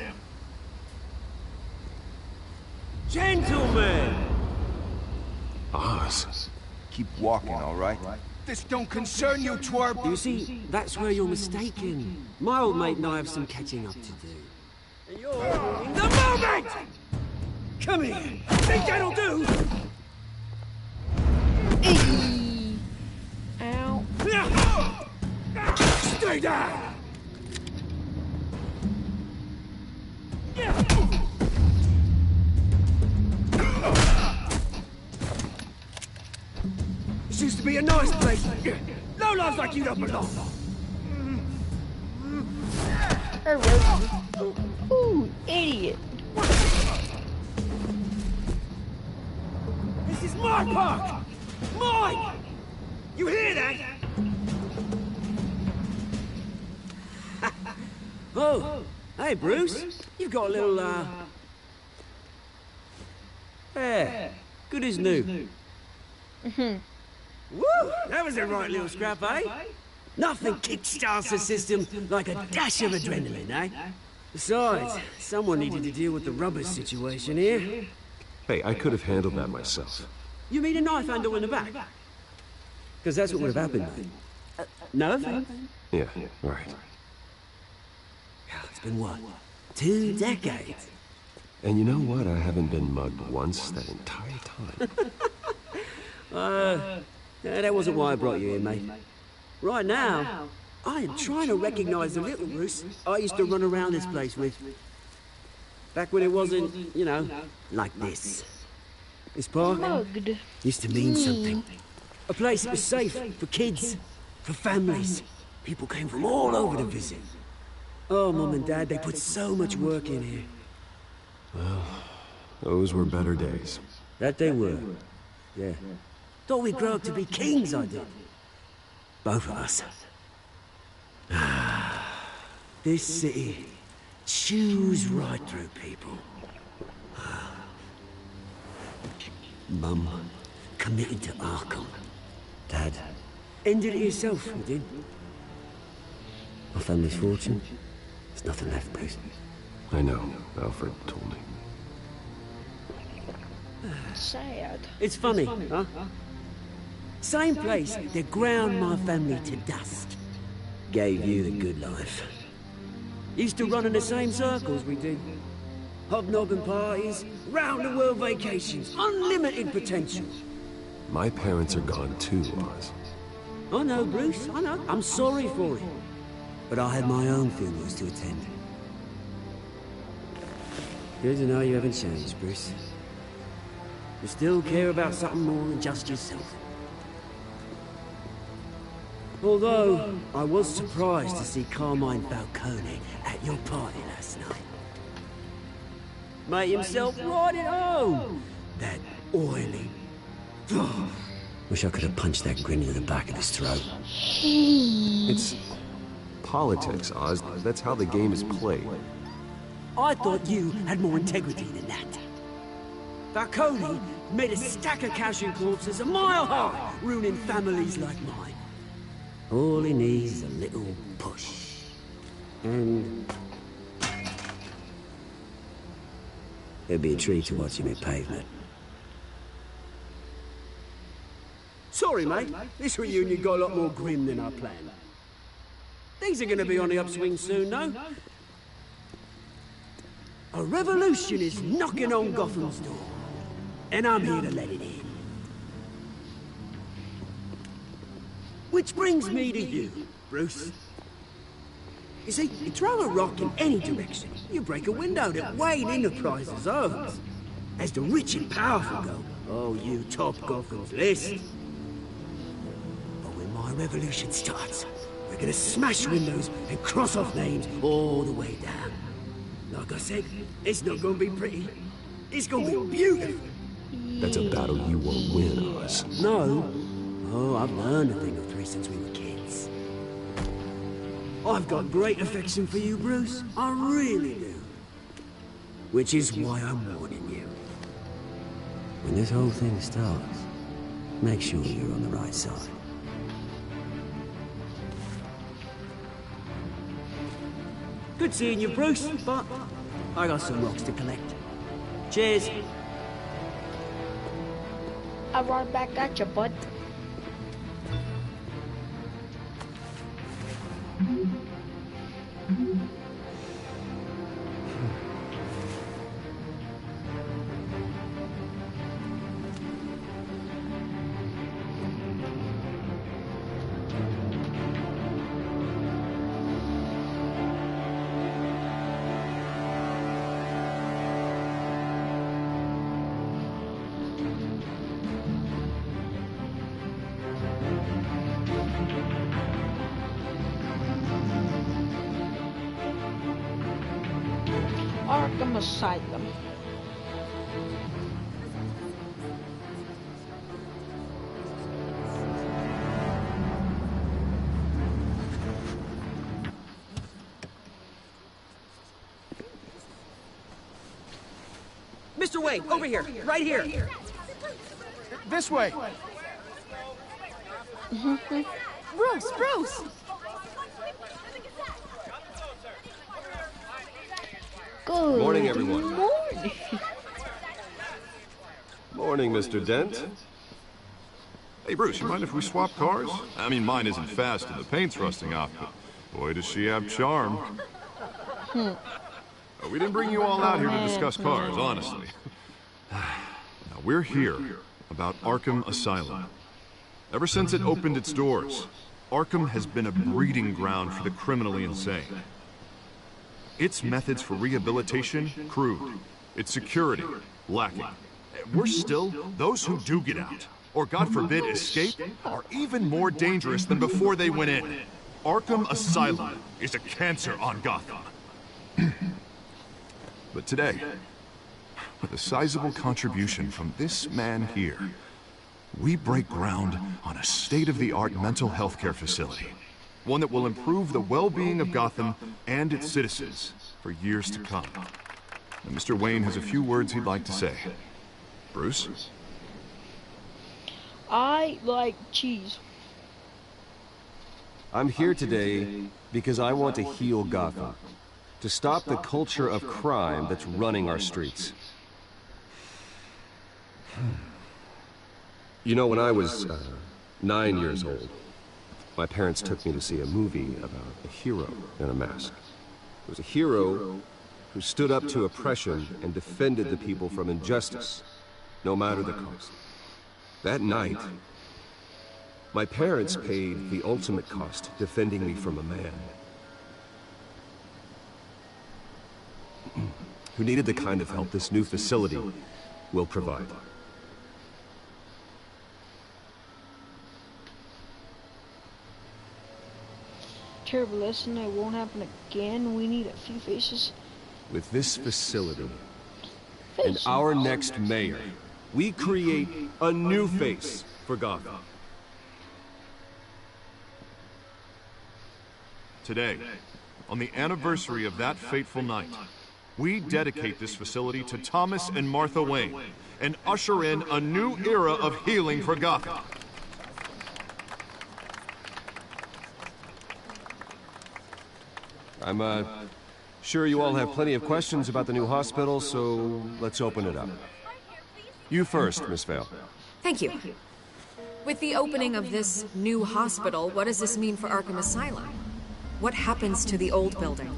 Gentlemen! Oz. Keep walking, all right? This don't concern you, twerp. You see, that's where you're mistaken. My old mate and I have some catching up to do. And you're ruining the moment! Come here! Think that'll do? Ow. Stay down! This used to be a nice place. No lives like you don't belong. Ooh, idiot. This is my park! Mine! You hear that? Oh, hey Bruce. You've got a little, yeah, good as new. Woo! That was a right little scrap, eh? Nothing kickstarts the system like a dash of adrenaline, eh? Besides, someone needed to deal with the rubber situation here. Hey, I could have handled that myself. You mean a knife handle in the back? Because that's what would have happened, mate. No offense? Yeah, right. It's been what? 2 decades? And you know what? I haven't been mugged once that entire time. That wasn't why I brought you here, mate. Right now, I am trying to recognize the little Bruce I used to run around this place with. Back when it wasn't, you know, like this. This park Mugged. used to mean something. A place that was safe for kids, for families. People came from all over to visit. Oh, Mum and Dad, they put so much work in here. Well, those were better days. That they were. Yeah. Thought we'd grow up to be kings, I did. Both of us. This city chews right through people. Mum committed to Arkham. Dad ended it yourself, you did. My family's fortune. There's nothing left, Bruce. I know. Alfred told me. Sad. It's funny, huh? Same place that ground my family to dust. Gave you the good life. Used to run in the same circles we did. Hobnobbing parties, round-the-world vacations, unlimited potential. My parents are gone too, Oz. I know, Bruce, I know. I'm sorry for it. But I had my own funerals to attend. Good to know you haven't changed, Bruce. You still care about something more than just yourself. Although, I was surprised to see Carmine Falcone at your party last night. Made himself right at home. That oily... Wish I could have punched that grin in the back of his throat. It's politics, Oz. That's how the game is played. I thought you had more integrity than that. Falcone made a stack of casual corpses a mile high, ruining families like mine. All he needs is a little push. And... it'd be a treat to watch him hit pavement. Sorry, mate. This reunion got a lot more grim than I planned. Things are gonna be on the upswing soon, no? A revolution is knocking on Gotham's door. And I'm here to let it in. Which brings me to you, Bruce. You see, you throw a rock in any direction, you break a window that Wayne Enterprises owns. As the rich and powerful go, oh, you top Gotham's list. But when my revolution starts, we're gonna smash windows and cross off names all the way down. Like I said, it's not gonna be pretty. It's gonna be beautiful. That's a battle you won't win, Oz. No. Oh, I've learned a thing or three since we were kids. I've got great affection for you, Bruce. I really do. Which is why I'm warning you. When this whole thing starts, make sure you're on the right side. Good seeing you, Bruce, but I got some rocks to collect. Cheers. I'll run back at you, bud. Arkham Asylum. Mr. Wayne, over here, right here. This way. Bruce, Bruce! Good Morning, everyone. morning. Morning, Mr. Dent. Hey, Bruce, you mind if we swap cars? I mean, mine isn't fast and the paint's rusting off, but boy, does she have charm. We didn't bring you all out here to discuss cars, honestly. Now, we're here about Arkham Asylum. Ever since it opened its doors, Arkham has been a breeding ground for the criminally insane. Its methods for rehabilitation, crude. Its security, lacking. Worse still, those who do get out, or God forbid escape, are even more dangerous than before they went in. Arkham Asylum is a cancer on Gotham. But today, with a sizable contribution from this man here, we break ground on a state-of-the-art mental health care facility. One that will improve the well-being of Gotham and its citizens for years to come. And Mr. Wayne has a few words he'd like to say. Bruce? I like cheese. I'm here today because I want to heal Gotham. To stop the culture of crime that's running our streets. You know, when I was 9 years old, my parents took me to see a movie about a hero in a mask. It was a hero who stood up to oppression and defended the people from injustice, no matter the cost. That night, my parents paid the ultimate cost defending me from a man who needed the kind of help this new facility will provide. Terrible lesson. It won't happen again. We need a few faces. With this facility and our next mayor, we create a new face for Gotham. Today, on the anniversary of that fateful night, we dedicate this facility to Thomas and Martha Wayne and usher in a new era of healing for Gotham. I'm sure you all have plenty of questions about the new hospital, so let's open it up. You first, Miss Vale. Thank you. With the opening of this new hospital, what does this mean for Arkham Asylum? What happens to the old building?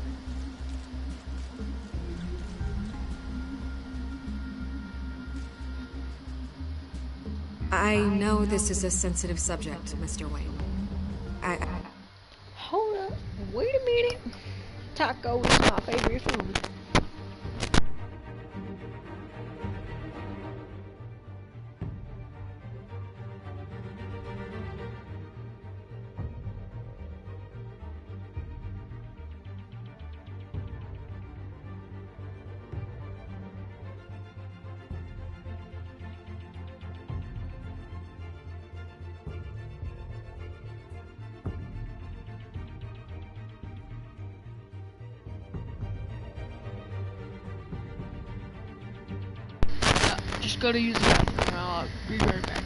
I know this is a sensitive subject, Mr. Wayne. Hold up. Wait a minute. Taco is my favorite food. Just gotta use the bathroom. I'll be right back.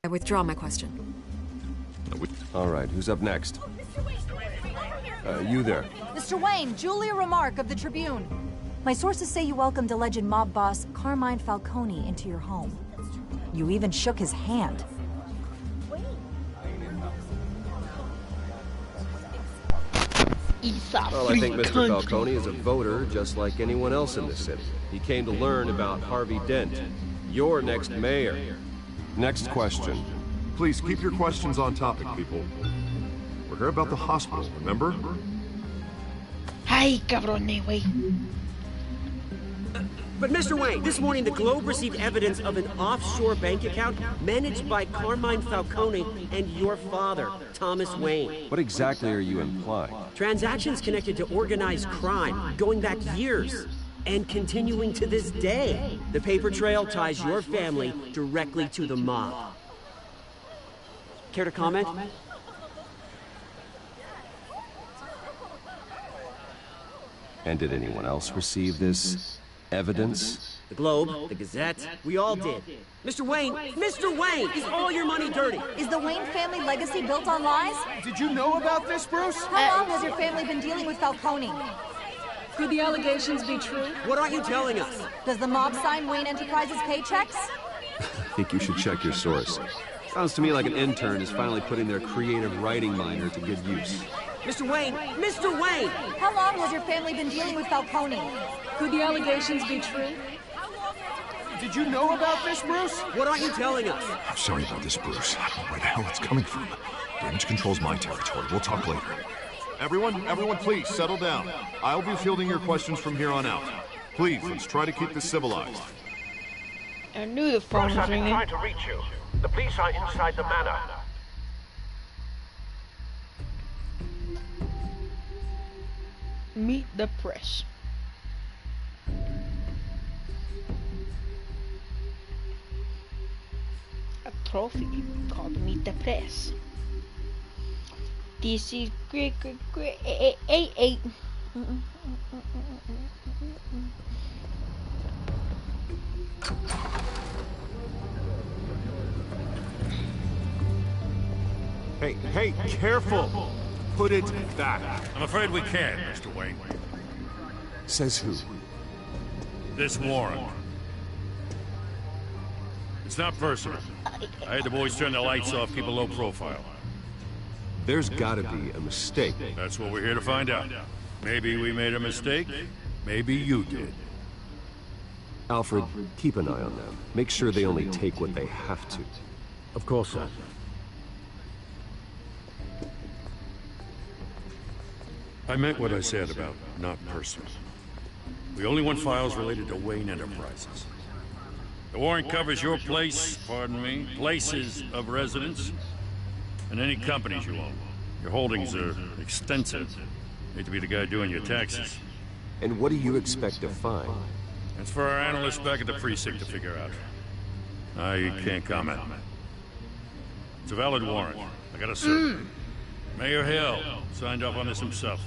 withdraw my question. All right, who's up next? You there. Mr. Wayne, Julia Remark of the Tribune. My sources say you welcomed alleged mob boss Carmine Falcone into your home. You even shook his hand. Well, I think Mr. Falcone is a voter just like anyone else in this city. He came to learn about Harvey Dent, your next mayor. Next question. Please keep your questions on topic, people. We're here about the hospital, remember? Ay, cabrón, güey. But Mr. Wayne, this morning the Globe received evidence of an offshore bank account managed by Carmine Falcone and your father, Thomas Wayne. What exactly are you implying? Transactions connected to organized crime, going back years, and continuing to this day. The paper trail ties your family directly to the mob. Care to comment? And did anyone else receive this evidence? The Globe, the Gazette, we all did. Mr. Wayne, is all your money dirty? Is the Wayne family legacy built on lies? Did you know about this, Bruce? How long has your family been dealing with Falcone? Could the allegations be true? What aren't you telling us? Does the mob sign Wayne Enterprises paychecks? I think you should check your source. Sounds to me like an intern is finally putting their creative writing minor to good use. Mr. Wayne! How long has your family been dealing with Falcone? Could the allegations be true? Did you know about this, Bruce? What aren't you telling us? I'm sorry about this, Bruce. I don't know where the hell it's coming from. Damage control's my territory. We'll talk later. Everyone, please, settle down. I'll be fielding your questions from here on out. Please, let's try to keep this civilized. I knew the phone Bruce, was I've been ringing. trying to reach you. The police are inside the manor. Meet the press. A trophy called Meet the Press. This is great. Hey, careful! Put it back. I'm afraid we can't, Mr. Wayne. Says who? This warrant. It's not personal. I had the boys turn the lights off, keep a low profile. There's gotta be a mistake. That's what we're here to find out. Maybe we made a mistake. Maybe you did. Alfred, keep an eye on them. Make sure they only take what they have to. Of course, sir. I meant what I said about not personal. We only want files related to Wayne Enterprises. The warrant covers your places of residence, and any companies you own. Your holdings are extensive. Hate to be the guy doing your taxes. And what do you expect to find? That's for our analysts back at the precinct to figure out. I can't comment. It's a valid warrant. I got a serve. Mayor Hill signed off on this himself.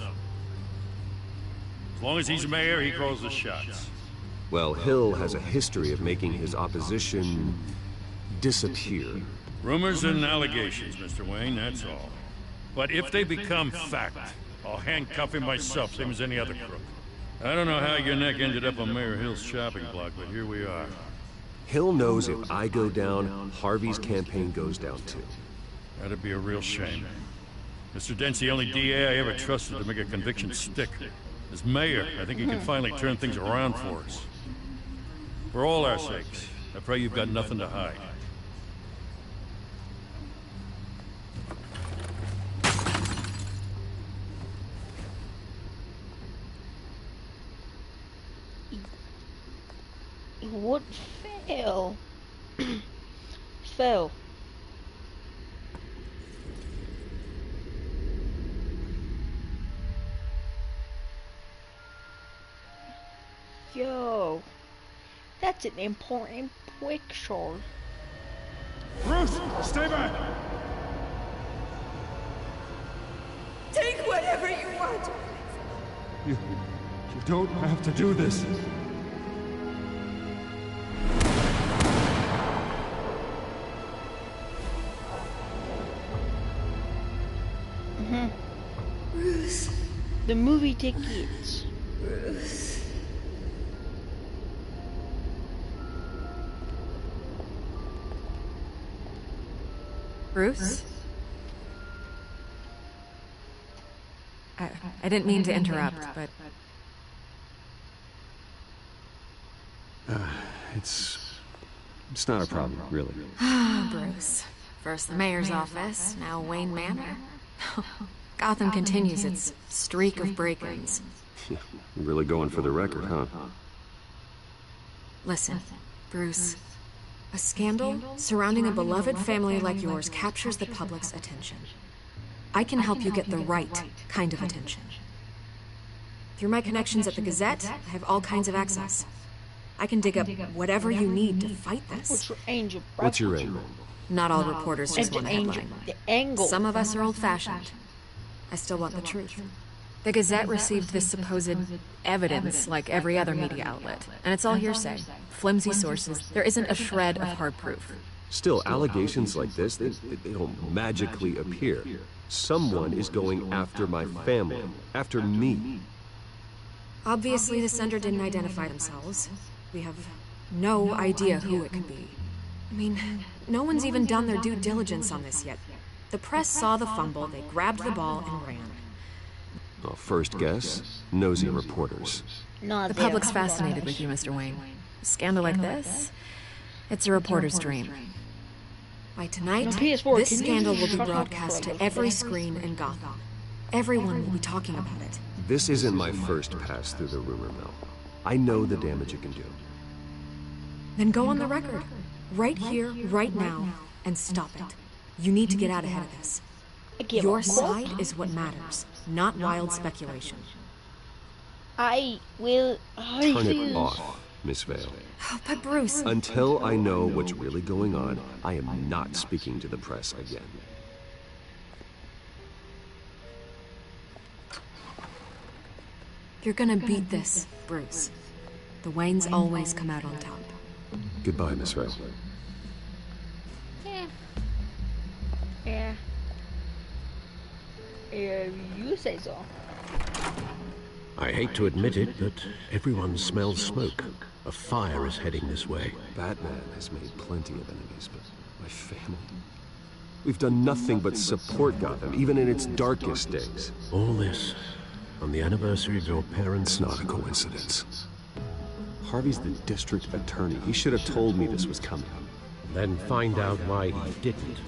As long as he's mayor, he calls the shots. Well, Hill has a history of making his opposition disappear. Rumors and allegations, Mr. Wayne, that's all. But if they become fact, I'll handcuff him myself, same as any other crook. I don't know how your neck ended up on Mayor Hill's shopping block, but here we are. Hill knows if I go down, Harvey's campaign goes down too. That'd be a real shame. Mr. Dent's the only DA I ever trusted to make a conviction stick. As mayor, I think he can finally turn things around for us. For all our sakes, I pray you've got nothing to hide. What fell? Fell. Yo, that's an important picture. Bruce, stay back! Take whatever you want. You don't have to do this. The movie tickets. Bruce. Bruce? I didn't mean to interrupt, but... It's not a problem, really. Bruce. First the mayor's office, now Wayne Manor. Gotham continues its streak of break-ins. You're really going for the record, huh? Listen, Bruce. A scandal surrounding a beloved family like yours captures the public's attention. I can help you get the right kind of attention. Through my connections at the Gazette, I have all kinds of access. I can dig up whatever you need to fight this. What's your angel? What's your angle? Not all reporters just want a headline. The angle. Some of us are old-fashioned. I still want the truth. The Gazette received this supposed evidence like every other media outlet, and it's all hearsay. Flimsy sources. There isn't a shred of hard proof. Still, allegations like this, they don't magically appear. Someone is going after my family, after me. Obviously, the sender didn't identify themselves. We have no idea who it could be. I mean, no one's even done their due diligence on this yet. The press saw the fumble, they grabbed the ball and ran. Well, first guess, nosy reporters. The public's fascinated with you, Mr. Wayne. A scandal like this, it's a reporter's dream. By tonight, this scandal will be broadcast to every screen in Gotham. Everyone will be talking about it. This isn't my first pass through the rumor mill. I know the damage it can do. Then go on the record. Right here, right now, and stop it. You need to get out ahead of this. Your side is what matters, not wild speculation. I will... Turn it off, Miss Vale. Oh, but Bruce... Until I know what's really going on, I am not speaking to the press again. You're gonna beat this, Bruce. The Waynes always come out on top. Goodbye, Miss Vale. Yeah. Yeah, you say so. I hate to admit it, but everyone smells smoke. A fire is heading this way. Batman has made plenty of enemies, but my family... We've done nothing but support Gotham, even in its darkest days. All this on the anniversary of your parents' It's not a coincidence. Harvey's the district attorney. He should have told me this was coming. Then find out why he didn't.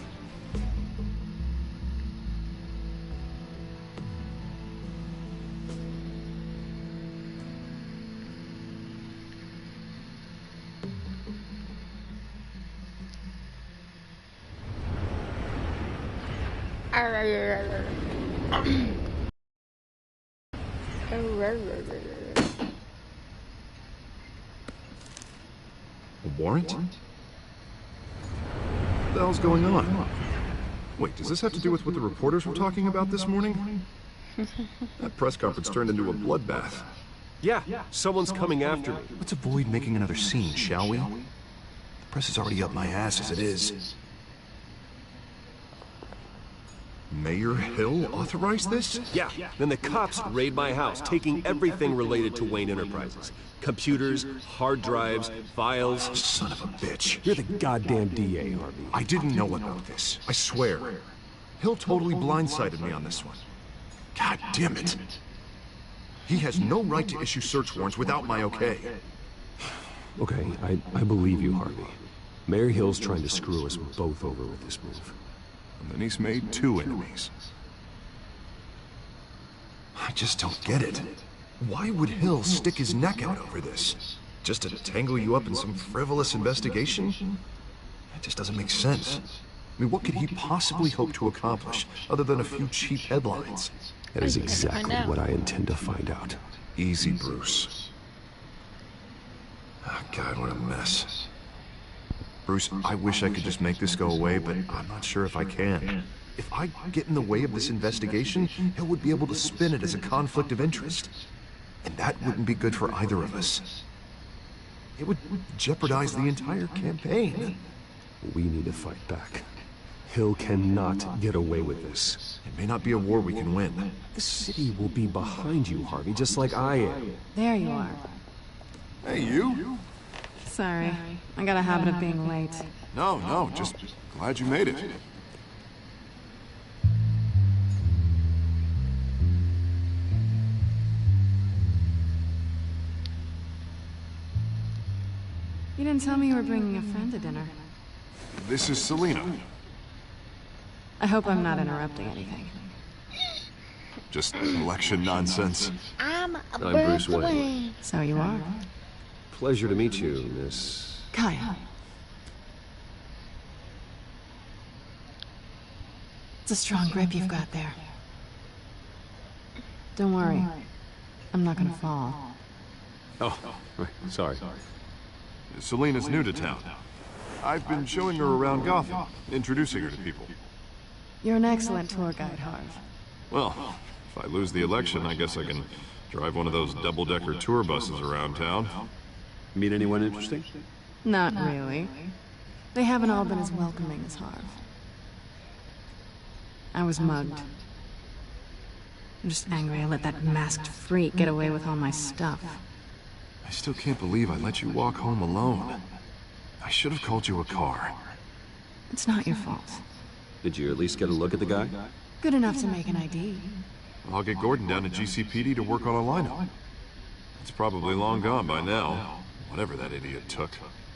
A warrant? What the hell's going on? Wait, does this have to do with what the reporters were talking about this morning? That press conference turned into a bloodbath. Yeah, someone's coming after me. Let's avoid making another scene, shall we? The press is already up my ass as it is. Mayor Hill authorized this? Yeah, then the cops raid my house, taking everything related to Wayne Enterprises. Computers, hard drives, files. Son of a bitch. You're the goddamn DA, Harvey. I didn't know about this. I swear. Hill totally blindsided me on this one. God damn it. He has no right to issue search warrants without my okay. Okay, I believe you, Harvey. Mayor Hill's trying to screw us both over with this move. And then he's made two enemies. I just don't get it. Why would Hill stick his neck out over this? Just to tangle you up in some frivolous investigation? That just doesn't make sense. I mean, what could he possibly hope to accomplish other than a few cheap headlines? That is exactly what I intend to find out. Easy, Bruce. Oh, God, what a mess. Bruce, I wish I could just make this go away, but I'm not sure if I can. If I get in the way of this investigation, Hill would be able to spin it as a conflict of interest. And that wouldn't be good for either of us. It would jeopardize the entire campaign. We need to fight back. Hill cannot get away with this. It may not be a war we can win. The city will be behind you, Harvey, just like I am. There you are. Hey, you? Sorry, I got a habit of being late. No, just glad you made it. You didn't tell me you were bringing a friend to dinner. This is Selina. I hope I'm not interrupting anything. Just election nonsense. I'm Bruce Wayne. So you are. Pleasure to meet you, Miss... Kaya. It's a strong grip you've got there. Don't worry. I'm not gonna fall. Oh, right, sorry. Selina's new to town. I've been showing her around Gotham, introducing her to people. You're an excellent tour guide, Harv. Well, if I lose the election, I guess I can drive one of those double-decker tour buses around town. Meet anyone interesting? Not really. They haven't all been as welcoming as Harv. I was mugged. I'm just angry I let that masked freak get away with all my stuff. I still can't believe I let you walk home alone. I should have called you a car. It's not your fault. Did you at least get a look at the guy? Good enough to make an ID. I'll get Gordon down to GCPD to work on a lineup. It's probably long gone by now, whatever that idiot took.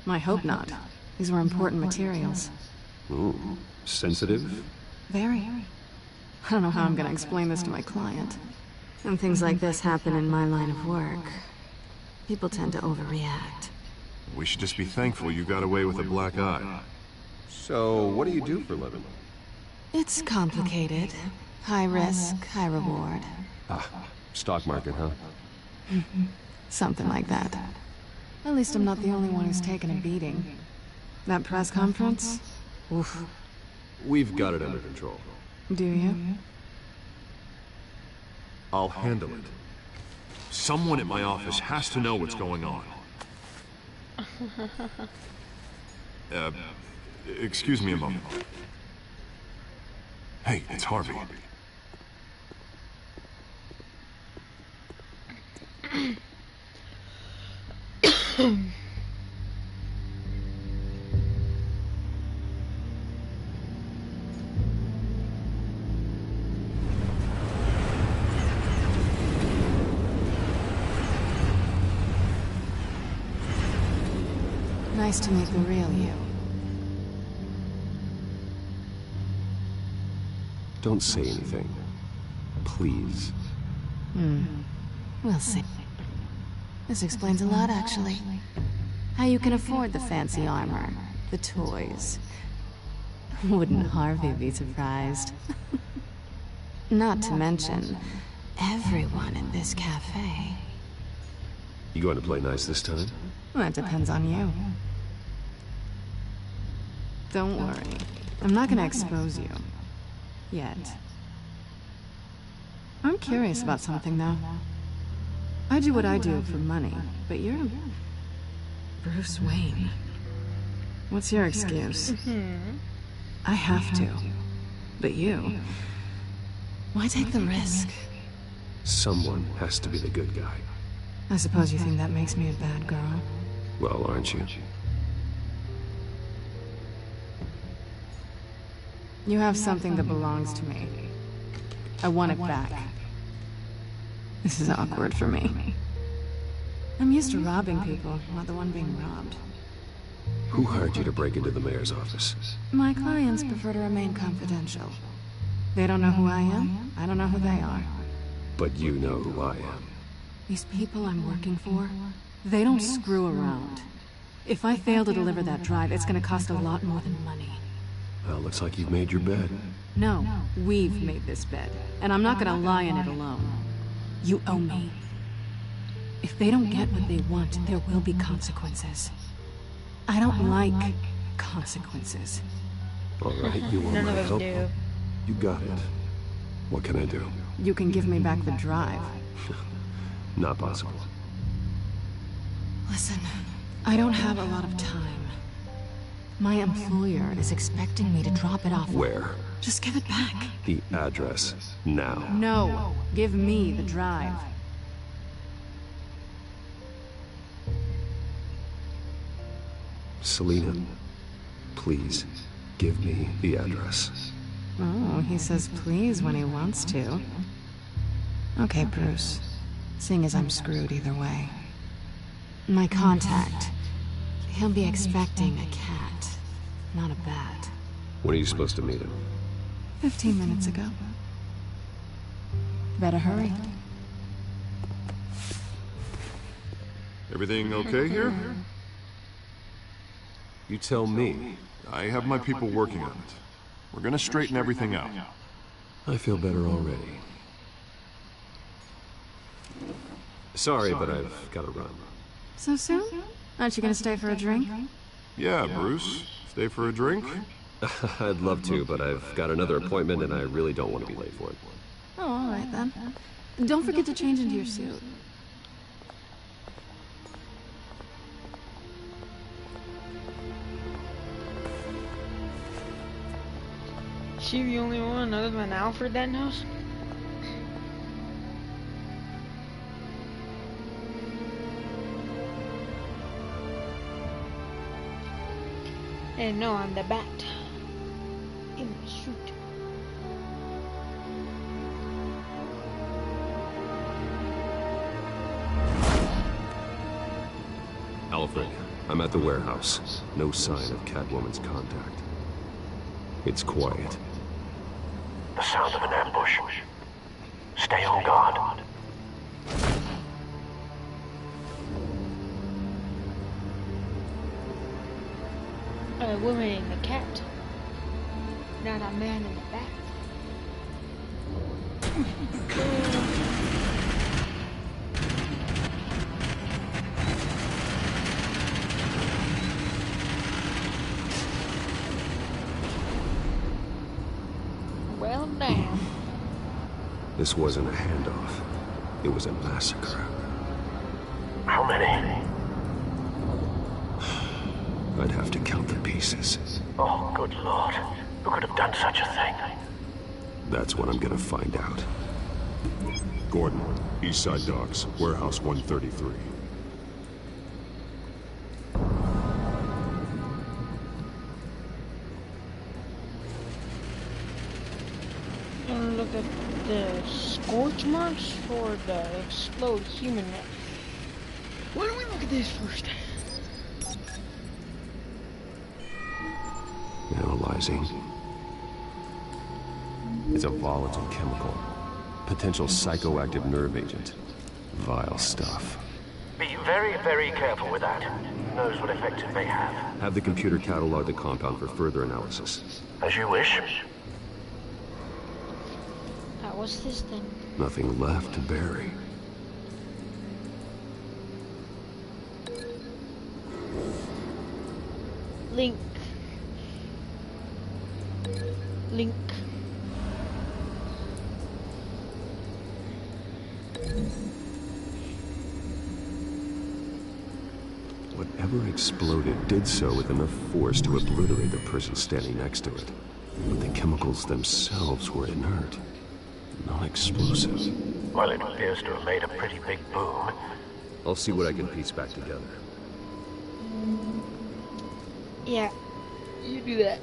I hope not. These were important materials. Ooh, sensitive? Very. I don't know how I'm gonna explain this to my client. When things like this happen in my line of work, people tend to overreact. We should just be thankful you got away with a black eye. So, what do you do for a living? It's complicated. High risk, high reward. Ah, stock market, huh? Something like that. At least I'm not the only one who's taken a beating. That press conference? Oof. We've got it under control. Do you? I'll handle it. Someone at my office has to know what's going on. Excuse me a moment. Hey, it's Harvey. Nice to meet the real you. Don't say anything. Please. We'll see. This explains a lot, actually. How you can afford the fancy armor, the toys. Wouldn't Harvey be surprised? Not to mention, everyone in this cafe. You going to play nice this time? That depends on you. Don't worry. I'm not gonna expose you. Yet. I'm curious about something, though. I do what I do for money, but you're... Bruce Wayne. What's your excuse? I have to. But you... Why take the risk? Someone has to be the good guy. I suppose you think that makes me a bad girl. Well, aren't you? You have something that belongs to me. I want it back. This is awkward for me. I'm used to robbing people, not the one being robbed. Who hired you to break into the mayor's office? My clients prefer to remain confidential. They don't know who I am, I don't know who they are. But you know who I am. These people I'm working for, they don't screw around. If I fail to deliver that drive, it's gonna cost a lot more than money. Well, looks like you've made your bed. No, we've made this bed, and I'm not gonna lie in it alone. You owe me. If they don't get what they want, there will be consequences. I don't like consequences. All right, you want None my of us help? do. You got it. What can I do? You can give me back the drive. Not possible. Listen, I don't have a lot of time. My employer is expecting me to drop it off. Where? Just give it back. The address, now. No, give me the drive. Selena, please, give me the address. Oh, he says please when he wants to. Okay, Bruce. Seeing as I'm screwed either way. My contact. He'll be expecting a cat, not a bat. When are you supposed to meet him? 15 minutes ago. Better hurry. Everything okay here? You tell me. I have my people working on it. We're gonna straighten everything out. I feel better already. Sorry, but I've got to run. So soon? Aren't you gonna stay for a drink? Yeah, Bruce. Stay for a drink? I'd love to, but I've got another appointment and I really don't want to be late for it. Oh, all right then. Don't forget to change into your suit. Is she the only one other than Alfred that knows? And no, I'm the bat. In the suit. Alfred, I'm at the warehouse. No sign of Catwoman's contact. It's quiet. The sound of an ambush. Stay on guard. A woman in the cat. Not a man in the bat. Well, damn. This wasn't a handoff. It was a massacre. How many? I'd have to count the pieces. Oh, good lord. Who could have done such a thing? That's what I'm gonna find out. Gordon, Eastside Docks, Warehouse 133. Wanna look at the scorch marks or the explode human marks? Why don't we look at this first? Analyzing. It's a volatile chemical. Potential psychoactive nerve agent. Vile stuff. Be very, very careful with that. Who knows what effect it may have. Have the computer catalog the compound for further analysis. As you wish. What's this then? Nothing left to bury. Link. Link. Whatever exploded did so with enough force to obliterate the person standing next to it. But the chemicals themselves were inert. Non-explosive. Well, it appears to have made a pretty big boom. I'll see what I can piece back together. Yeah, you do that.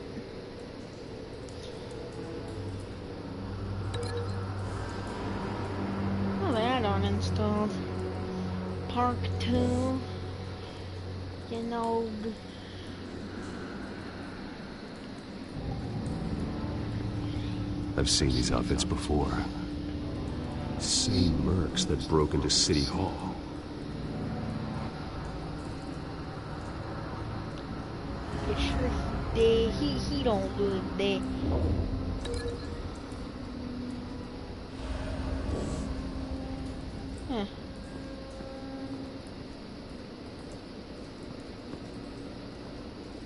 Oh, the add-on installed. Park 2. You know. I've seen these outfits before. Same mercs that broke into City Hall. He don't do that. Huh.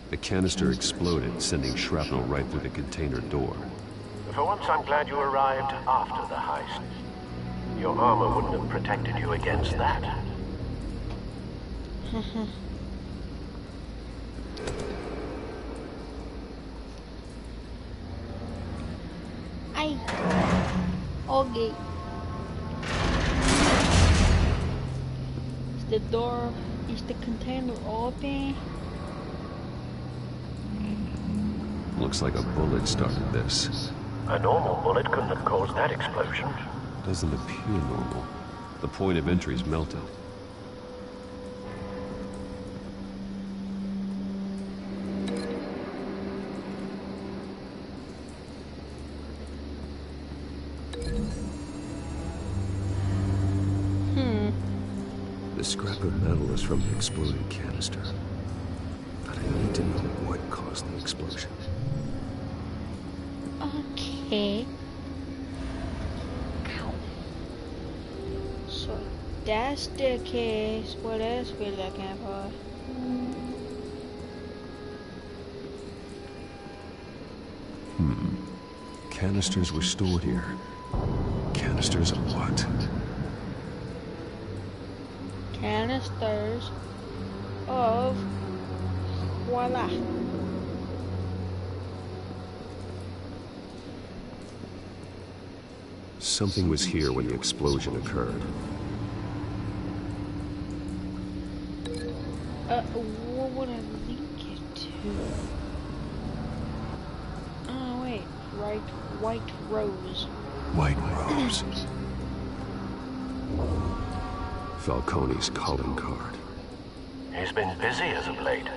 The canister exploded, sending shrapnel right through the container door. For once, I'm glad you arrived after the heist. Your armor wouldn't have protected you against that. Ay. Okay. Is the door, is the container open? Looks like a bullet started this. A normal bullet couldn't have caused that explosion. Doesn't appear normal. The point of entry's melted. The scrap of metal is from the exploded canister. But I need to know what caused the explosion. Okay. Ow. So that's the case. What else we looking for? Canisters were stored here. Canisters of what? Canisters of voila. Something was here when the explosion occurred. What would I link it to? Oh wait, right, White Rose. White Rose. Falcone's calling card. He's been busy as of late.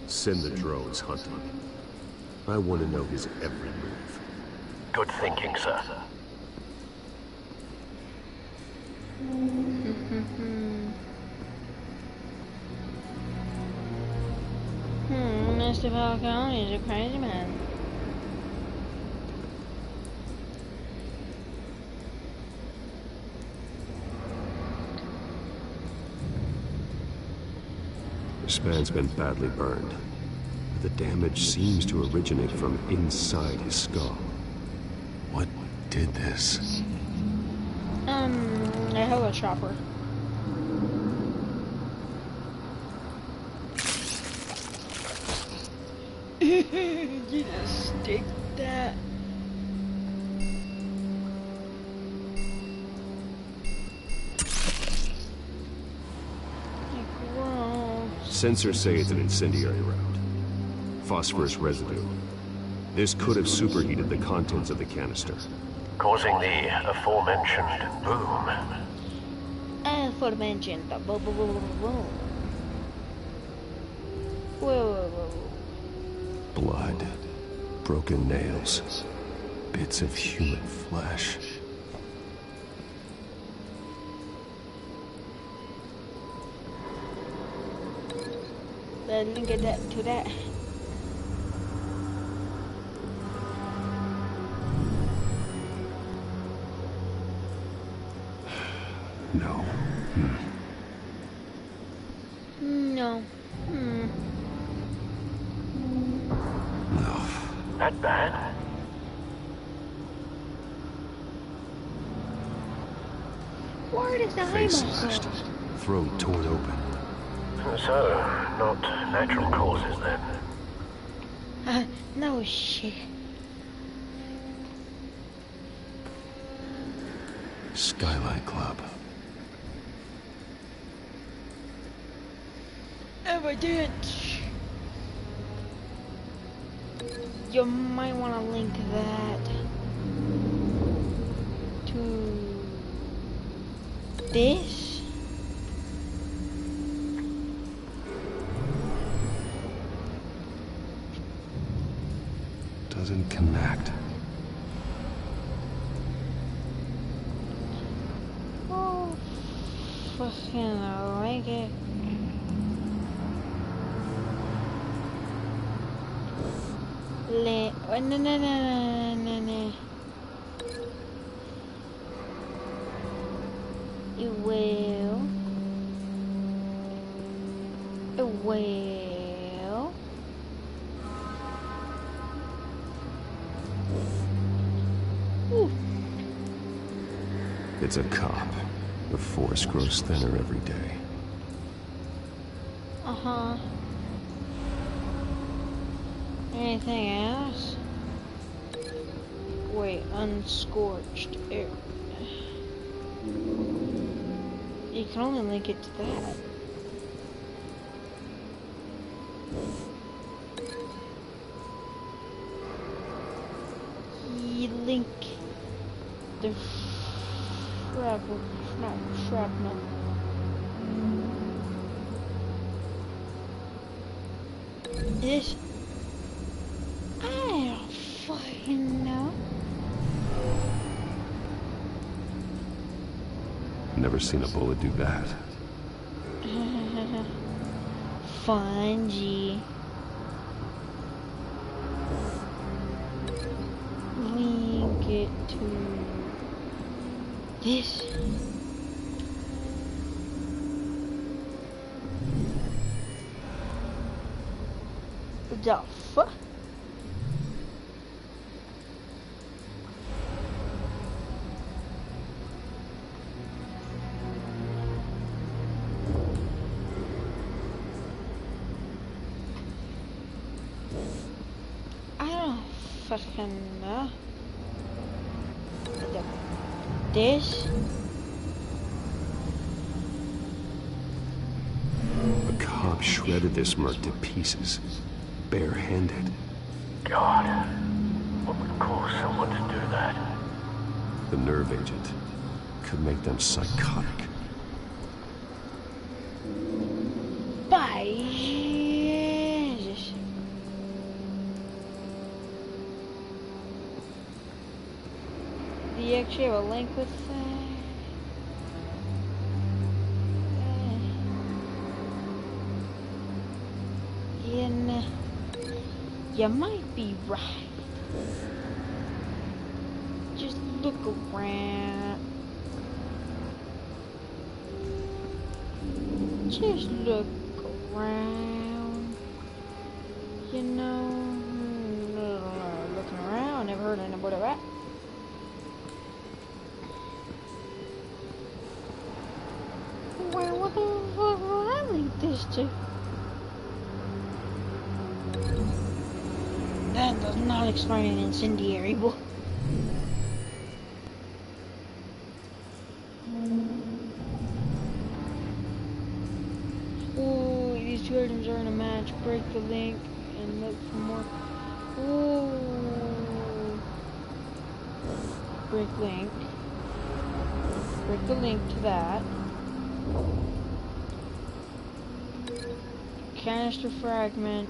Send the drones hunting. I want to know his every move. Good thinking, sir. Mr. Falcone is a crazy man. This man's been badly burned. The damage seems to originate from inside his skull. What did this? A hella chopper. You just stick that. Sensors say it's an incendiary round. Phosphorus residue. This could have superheated the contents of the canister. Causing the aforementioned boom. Aforementioned the boom, boom, boom, boom. Whoa. Blood. Broken nails. Bits of human flesh. Let's link it that to that. No. No. No. That bad? Where does the Face eyeball slashed. go? Throat torn open. So, not natural causes then. No shit. Skylight Club. Evidence. You might want to link that to this. Doesn't connect. Oh, fucking like it. Oh, no. It will. Ooh. It's a cop. The force grows thinner every day. Uh-huh. Anything else? Wait, unscorched air. You can only link it to that. You link the shrapnel. This, I don't fucking know. Never seen a bullet do that. Fungi. Link it to this. The fuck? I don't fucking know. This? A cop shredded this merc to pieces, barehanded. God, what would cause someone to do that? The nerve agent could make them psychotic. By Jesus. Do you actually have a link with that? You might be right. Just look around. Just look around. You know, looking around, never heard anybody that. Well, what the fuck would I link this to? That does not explain an incendiary book. Ooh, these two items are in a match. Break the link and look for more. Ooh. Break link. Break the link to that. Canister fragment.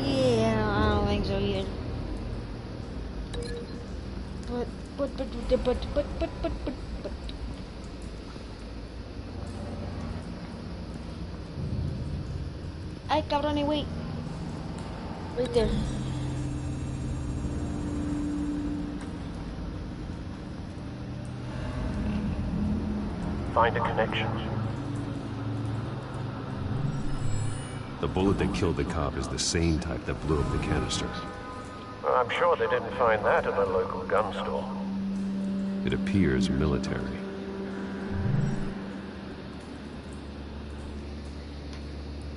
Yeah, I don't think so either. But. Ay, cabrón, wait. Right there. Find a connection. The bullet that killed the cop is the same type that blew up the canister. Well, I'm sure they didn't find that at the local gun store. It appears military.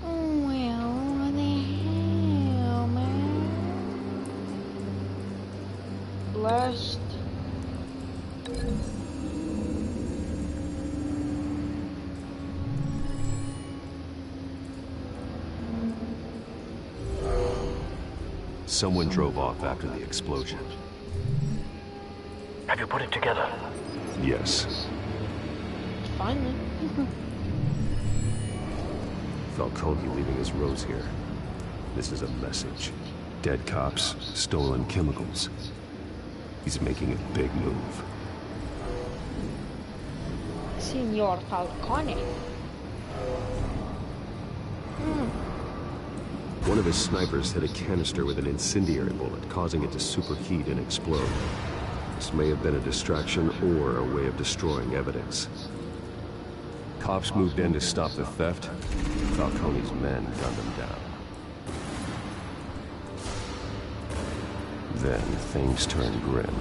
Well, what the hell, man? Blast. Someone drove off after the explosion. Have you put it together? Yes. Finally. Falcone leaving his rose here. This is a message. Dead cops, stolen chemicals. He's making a big move. Signor Falcone. One of his snipers hit a canister with an incendiary bullet, causing it to superheat and explode. This may have been a distraction or a way of destroying evidence. Cops moved in to stop the theft. Falcone's men gunned them down. Then things turned grim.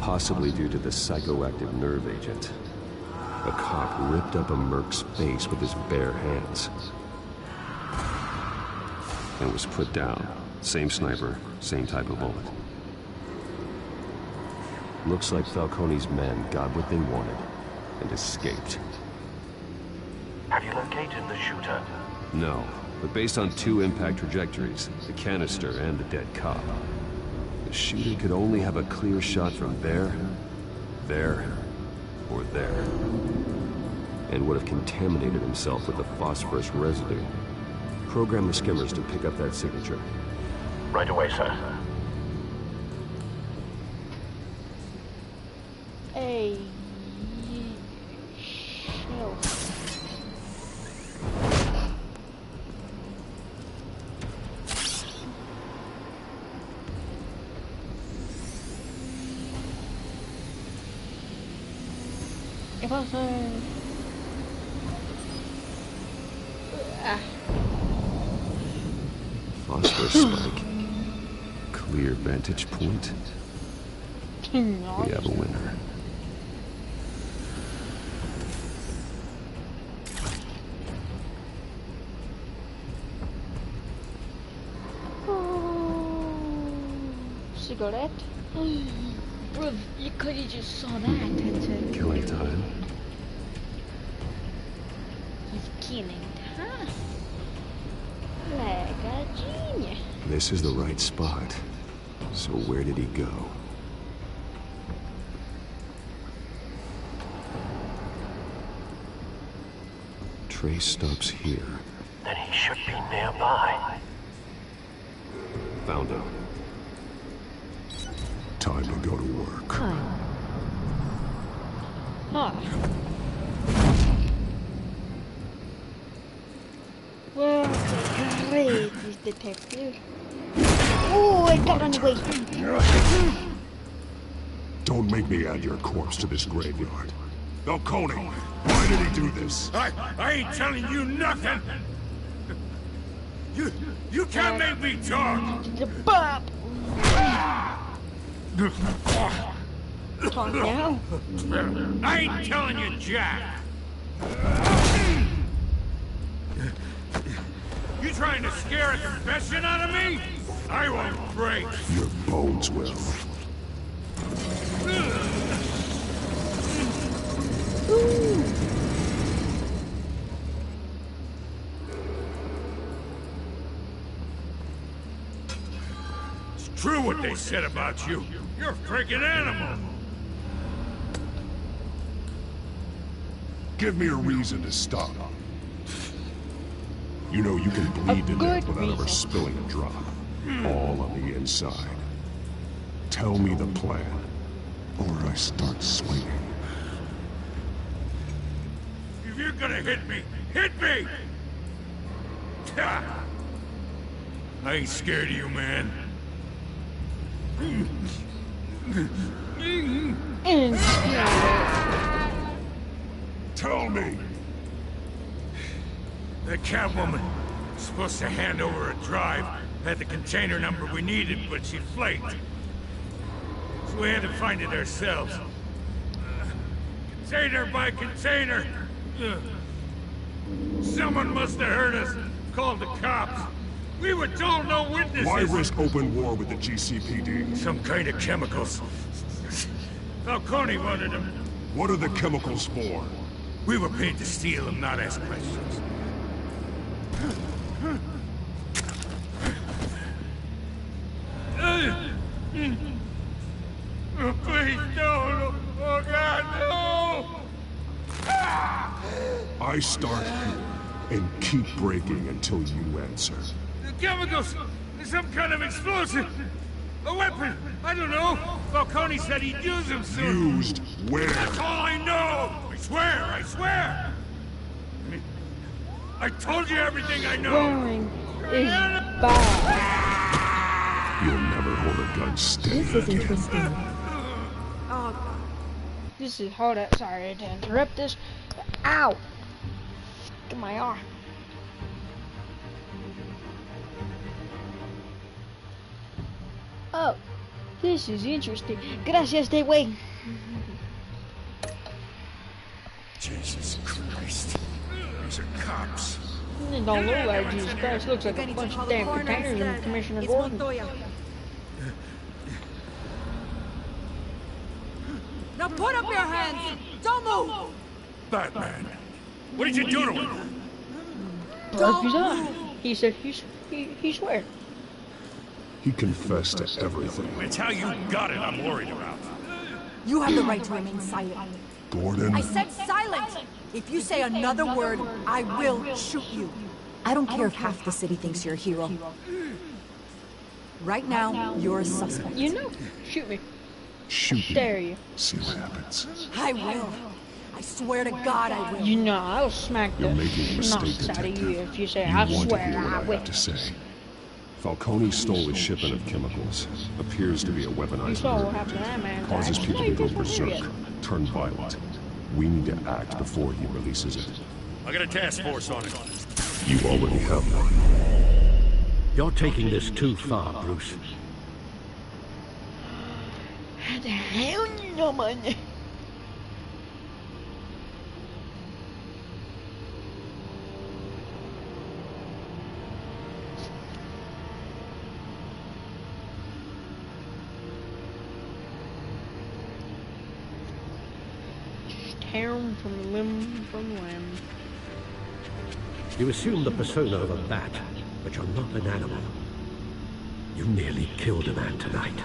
Possibly due to the psychoactive nerve agent. A cop ripped up a merc's face with his bare hands. And was put down. Same sniper, same type of bullet. Looks like Falcone's men got what they wanted and escaped. Have you located the shooter? No, but based on 2 impact trajectories, the canister and the dead cop, the shooter could only have a clear shot from there, or there. And would have contaminated himself with the phosphorus residue. Program the skimmers to pick up that signature. Right away, sir. Hey. No. If I say... Phosphorus spike. Clear vantage point. We have a winner. Cigarette? Bro, you could have just saw that and Killing time. he's killing time. Like a genius. This is the right spot. So where did he go? Trace stops here. Then he should be nearby. Found him. Time to go to work. Huh. Well, great, this detective. Oh, I got on the way. Don't make me add your corpse to this graveyard. Falcone, why did he do this? I ain't telling you nothing. You can't make me talk. The bop. Calm down. I ain't telling you, Jack. You trying to scare a confession out of me? I won't break. Your bones will. It's true what they said about you. You're a freaking animal. Give me a reason to stop. You know you can bleed to death without ever spilling a drop. All on the inside. Tell me the plan, or I start swinging. If you're gonna hit me, hit me! I ain't scared of you, man. Tell me! The Catwoman was supposed to hand over a drive, had the container number we needed, but she flaked. So we had to find it ourselves. Container by container. Someone must have heard us, called the cops. We were told no witnesses. Why risk open war with the GCPD? Some kind of chemicals. Falcone wanted them. What are the chemicals for? We were paid to steal them, not ask questions. Oh, please, no. Oh, God, no! I start here and keep breaking until you answer. The chemicals! Some kind of explosive! A weapon! I don't know! Falcone said he'd use them soon! Used where? That's all I know! I swear! I told you everything I know! Swearing is bad. You'll never hold a gun steady This is again. interesting. This is hard. Sorry to interrupt this. Ow! Get my arm. Oh, this is interesting. Gracias, Dewey. Jesus Christ. These are cops. It don't look like Jesus Christ. Looks like a bunch of damn containers in Commissioner Gordon. Now put up your hands! Don't move! Batman. What did you do to him? Broke his arm. He said he swear. He confessed to everything. It's how you got it I'm worried about. You have the right to remain silent. Gordon. I said silent! If you say another word, I will shoot you. I don't care if half the city thinks you're a hero. Right now, you're a suspect. You know, shoot me. Shoot me. Dare you. See what happens. I will. I swear to God I will. You know, I'll smack the You're making a mistake, nuts out of Detective. you if you say, You I want to swear hear what I I will. have to say. Falcone stole a shipment of chemicals. Appears to be a You weaponized saw what murder happened to that man. Causes people to go Not here berserk, yet. turn violent. We need to act before he releases it. I got a task force on it. You already have one. You're taking this too far, Bruce. How the hell you know my name? Tear 'em from limb from limb. You assume the persona of a bat, but you're not an animal. You nearly killed a man tonight.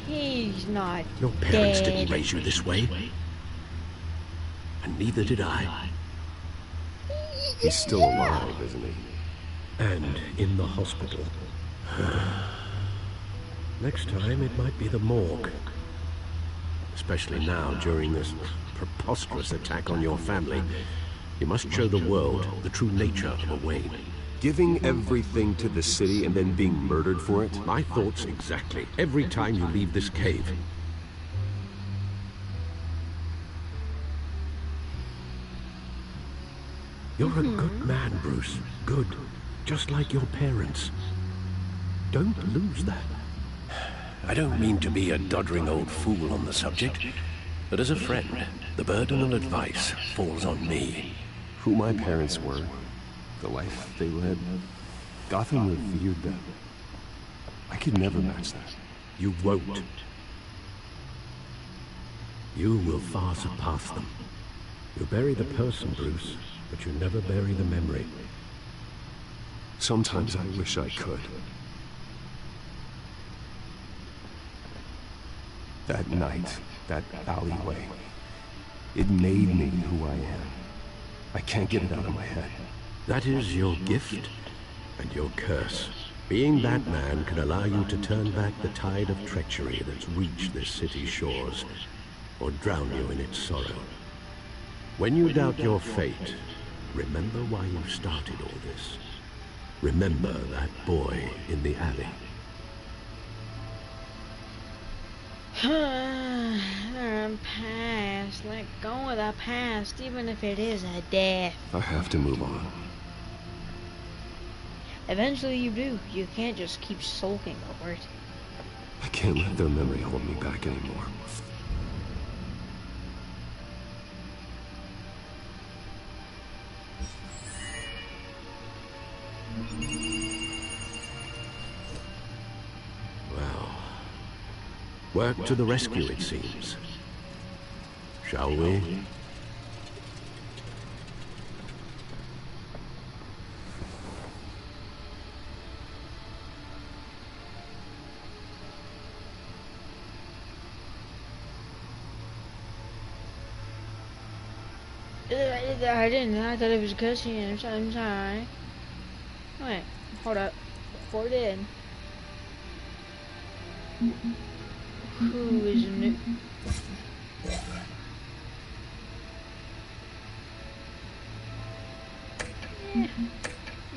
He's not Your parents dead. didn't raise you this way. And neither did I. He's still alive, isn't he? And in the hospital. Next time, it might be the morgue. Especially now, during this preposterous attack on your family. You must show the world the true nature of a Wayne. Giving everything to the city and then being murdered for it? My thoughts exactly. Every time you leave this cave. You're a good man, Bruce. Good. Just like your parents. Don't lose that. I don't mean to be a doddering old fool on the subject, but as a friend, the burden of advice falls on me. Who my parents were, the life they led, Gotham revered them. I could never match that. You won't. You will far surpass them. You bury the person, Bruce, but you never bury the memory. Sometimes I wish I could. That night, that alleyway, it made me who I am. I can't get it out of my head. That is your gift and your curse. Being Batman can allow you to turn back the tide of treachery that's reached this city's shores, or drown you in its sorrow. When you doubt your fate, remember why you started all this. Remember that boy in the alley. Past. Let go of the past, even if it is a death. I have to move on. Eventually you do. You can't just keep sulking over it. I can't let their memory hold me back anymore. Well, work to the rescue, it seems. Shall we? I didn't. I thought it was a cutscene. I'm sorry. Wait, hold up. Before then, who is new?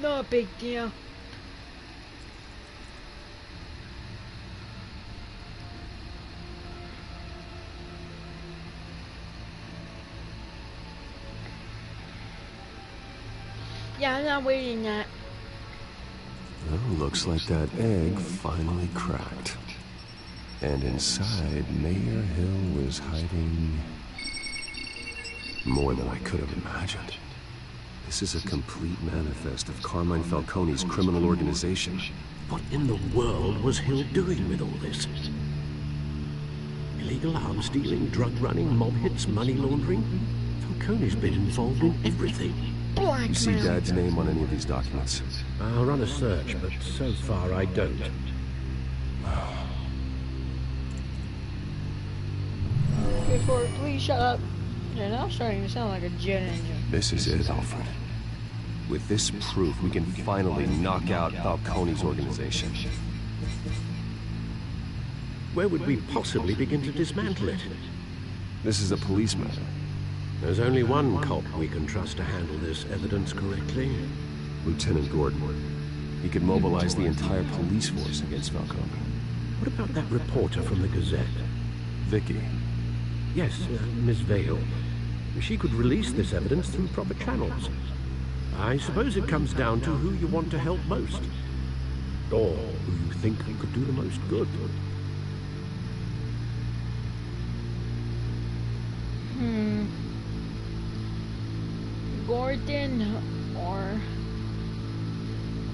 No big deal. Yeah, I'm not waiting that. Well, Looks like that egg finally cracked. And inside, Mayor Hill was hiding more than I could have imagined. This is a complete manifest of Carmine Falcone's criminal organization. What in the world was Hill doing with all this? Illegal arms dealing, drug running, mob hits, money laundering? Falcone's been involved in everything. You see Dad's name on any of these documents? I'll run a search, but so far I don't. Before, please shut up. You're now starting to sound like a jet engine. This is it, Alfred. With this proof, we can finally knock out Falcone's organization. Where would we possibly begin to dismantle it? This is a police matter. There's only one cop we can trust to handle this evidence correctly. Lieutenant Gordon. He could mobilize the entire police force against Falcone. What about that reporter from the Gazette? Vicky. Yes, Miss Vale. She could release this evidence through proper channels. I suppose it comes down to who you want to help most. Or who you think could do the most good. Gordon or...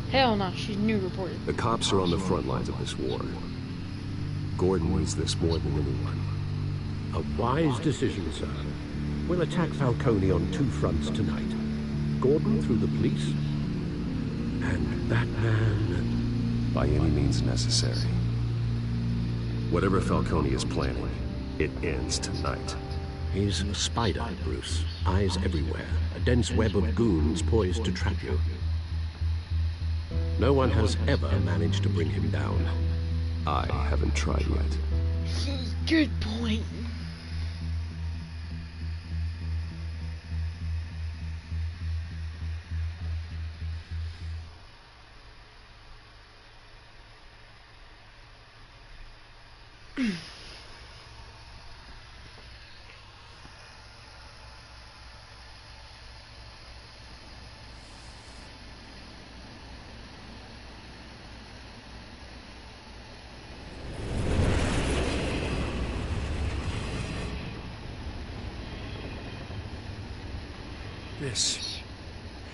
Hell no, she's a new reporter. The cops are on the front lines of this war. Gordon needs this more than anyone. A wise decision, sir. We'll attack Falcone on two fronts tonight. Gordon through the police, and that man... by any means necessary. Whatever Falcone is planning, it ends tonight. He's a spider, Bruce. Eyes everywhere. A dense web of goons poised to trap you. No one has ever managed to bring him down. I haven't tried yet. Good point.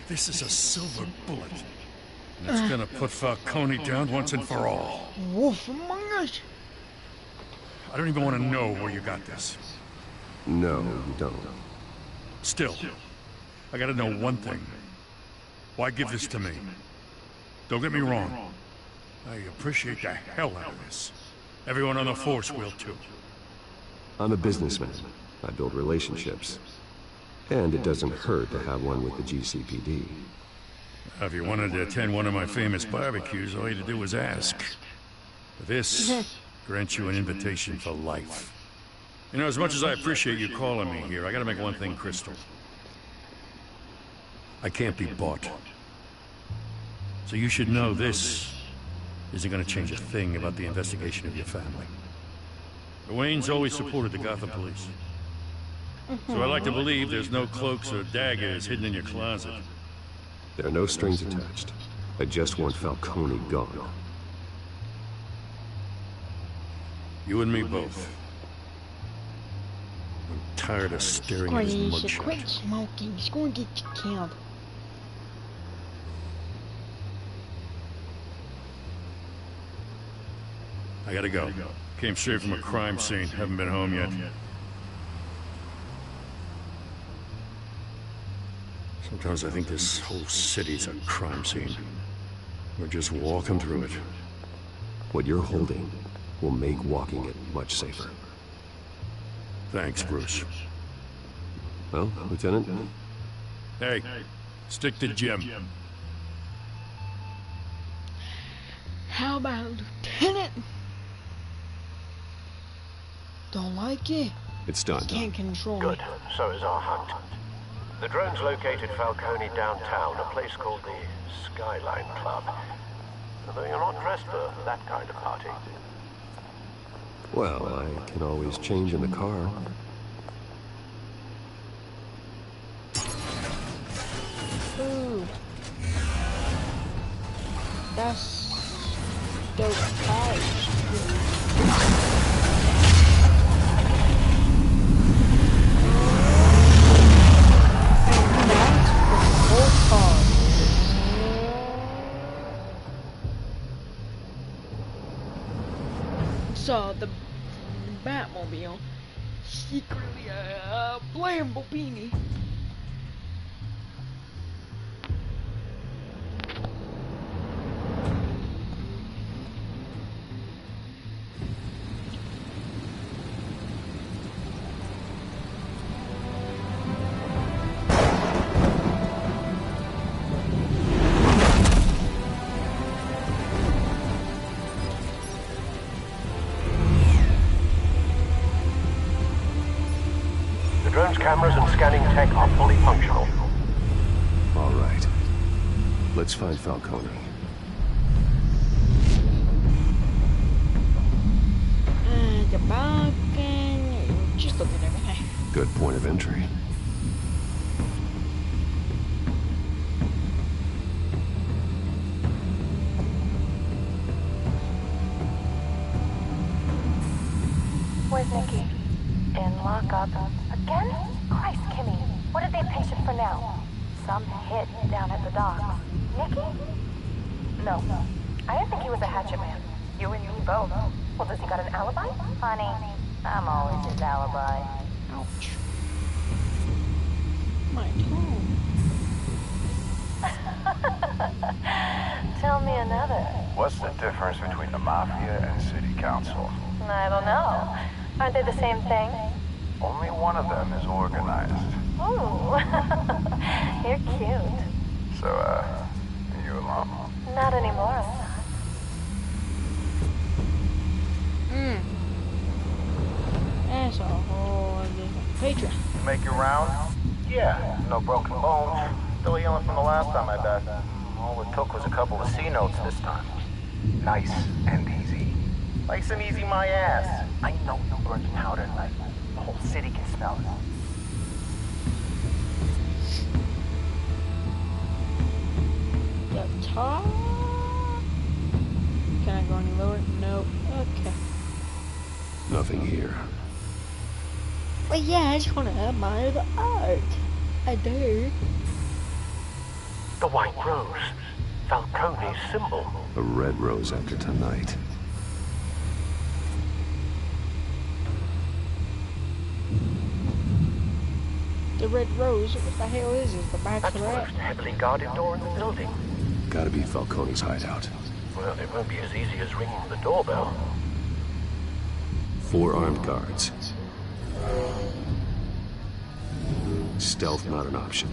This is a silver bullet. And it's gonna put Falcone down once and for all. Wolf among us. I don't even want to know where you got this. No, you don't. Still, I gotta know one thing. Why give this to me? Don't get me wrong. I appreciate the hell out of this. Everyone on the force will too. I'm a businessman. I build relationships. And it doesn't hurt to have one with the GCPD. If you wanted to attend one of my famous barbecues, all you had to do was ask. This grants you an invitation for life. You know, as much as I appreciate you calling me here, I gotta make one thing crystal. I can't be bought. So you should know this isn't gonna change a thing about the investigation of your family. The Waynes always supported the Gotham police. So I like to believe there's no cloaks or daggers hidden in your closet. There are no strings attached. I just want Falcone gone. You and me both. I'm tired of staring at his You should quit mugshot. smoking. He's going to get you killed. I gotta go. Came straight from a crime scene. Haven't been home yet. Sometimes I think this whole city's a crime scene. We're just walking through it. What you're holding will make walking it much safer. Thanks, Bruce. Well, Lieutenant? Hey, stick to Jim. How about Lieutenant? Don't like it? It's done. Can't control Good. me. So is our hunt. The drones located Falcone downtown, a place called the Skyline Club. Although you're not dressed for that kind of party. Well, I can always change in the car. Ooh. That's dope cars. Saw the Batmobile secretly a Lamborghini. The drone's cameras and scanning tech are fully functional. All right. Let's find Falcone. The Balkan, just look at everything. Good point of entry. Where's Nikki? In lockup. Again? Christ, Kimmy. What did they patient for now? Some hit down at the docks. Nikki? No. I didn't think he was a hatchet man. You and me both. Well, does he got an alibi? Honey, I'm always his alibi. Ouch. My toe. Tell me another. What's the difference between the Mafia and City Council? I don't know. Aren't they the same thing? Only one of them is organized. Ooh. You're cute. So, are you alone? Not anymore. That's a whole different picture. You make your round? Yeah, no broken bones. Still healing from the last time, I bet. All it took was a couple of C notes this time. Nice and easy. Nice and easy, my ass. I know you burned powder like the whole city can smell it. The top? Can I go any lower? No. Okay. Nothing here. But yeah, I just want to admire the art. I do. The white rose. Falcone's symbol. A red rose after tonight. The red rose? What the hell is it? The back That's of the that? most heavily guarded door in the building. Gotta be Falcone's hideout. Well, it won't be as easy as ringing the doorbell. 4 armed guards. Stealth not an option.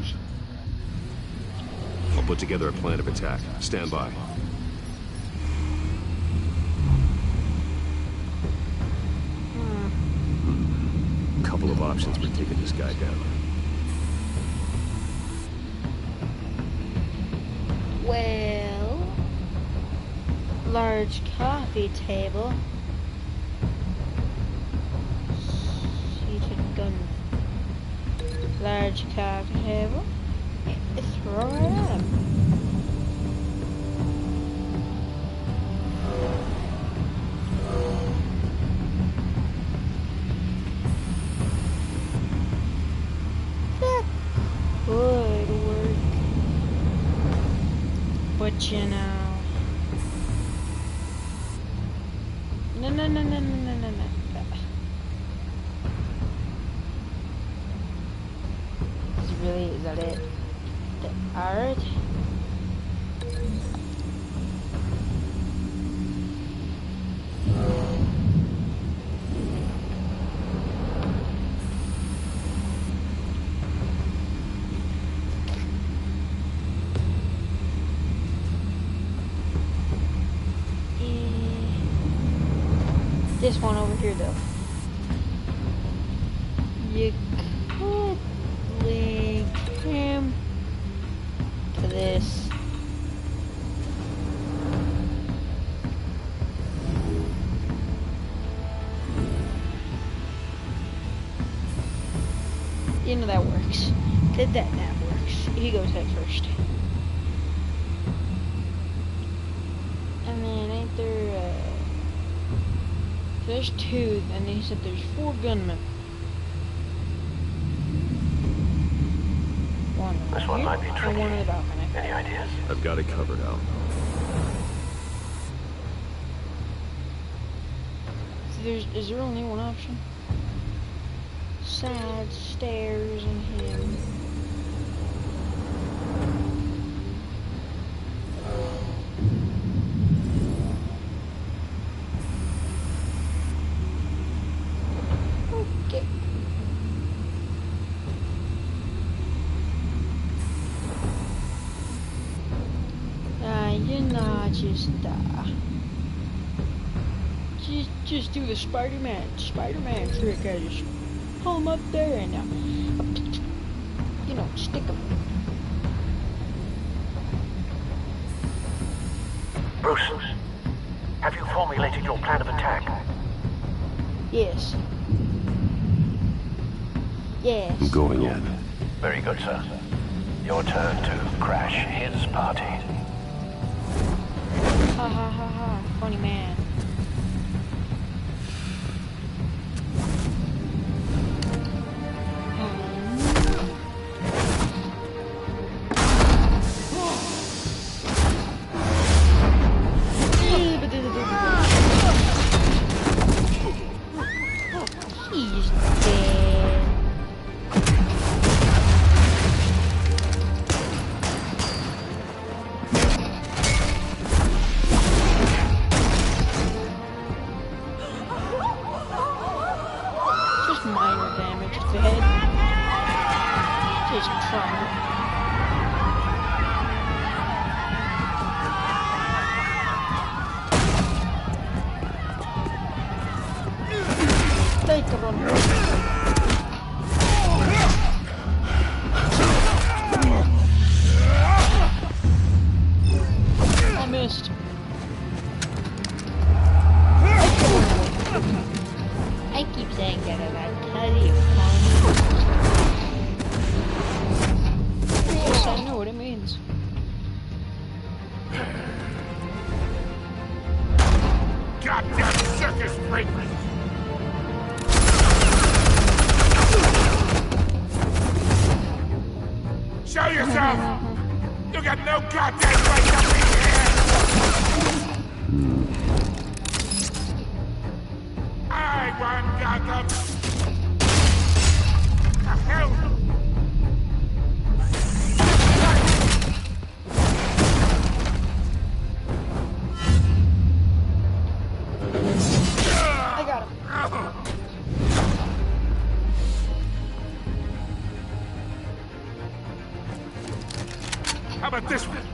I'll put together a plan of attack. Stand by. Couple of options for taking this guy down. Well, large coffee table. Seated gun. Large coffee table. Throw it up. That could work. But you know. No. Is that it? The art? This one over here though. You could link him to this. You know that works. That works. He goes head first. And then ain't there, there's 2, and he said there's 4 gunmen. One This one might be and tricky. one in the balcony. Any ideas? I've got it covered, Al. See, is there only one option? Side stairs and him. Okay. You know, just do the Spider-Man trick. I just pull him up there and, you know, stick him. Bruce, have you formulated your plan of attack? Yes. Yes. I'm going in. Very good, sir. Your turn to crash his party. Ha ha ha ha. Funny man. He's dead. Just minor damage to the head. Just trauma. Take a run. I missed. I keep saying that and I tell you. Yes, I know what it means. Goddamn circus freak! Show yourself! You got no goddamn right to be here! I want Gotham! The hell? I got him. How about this one?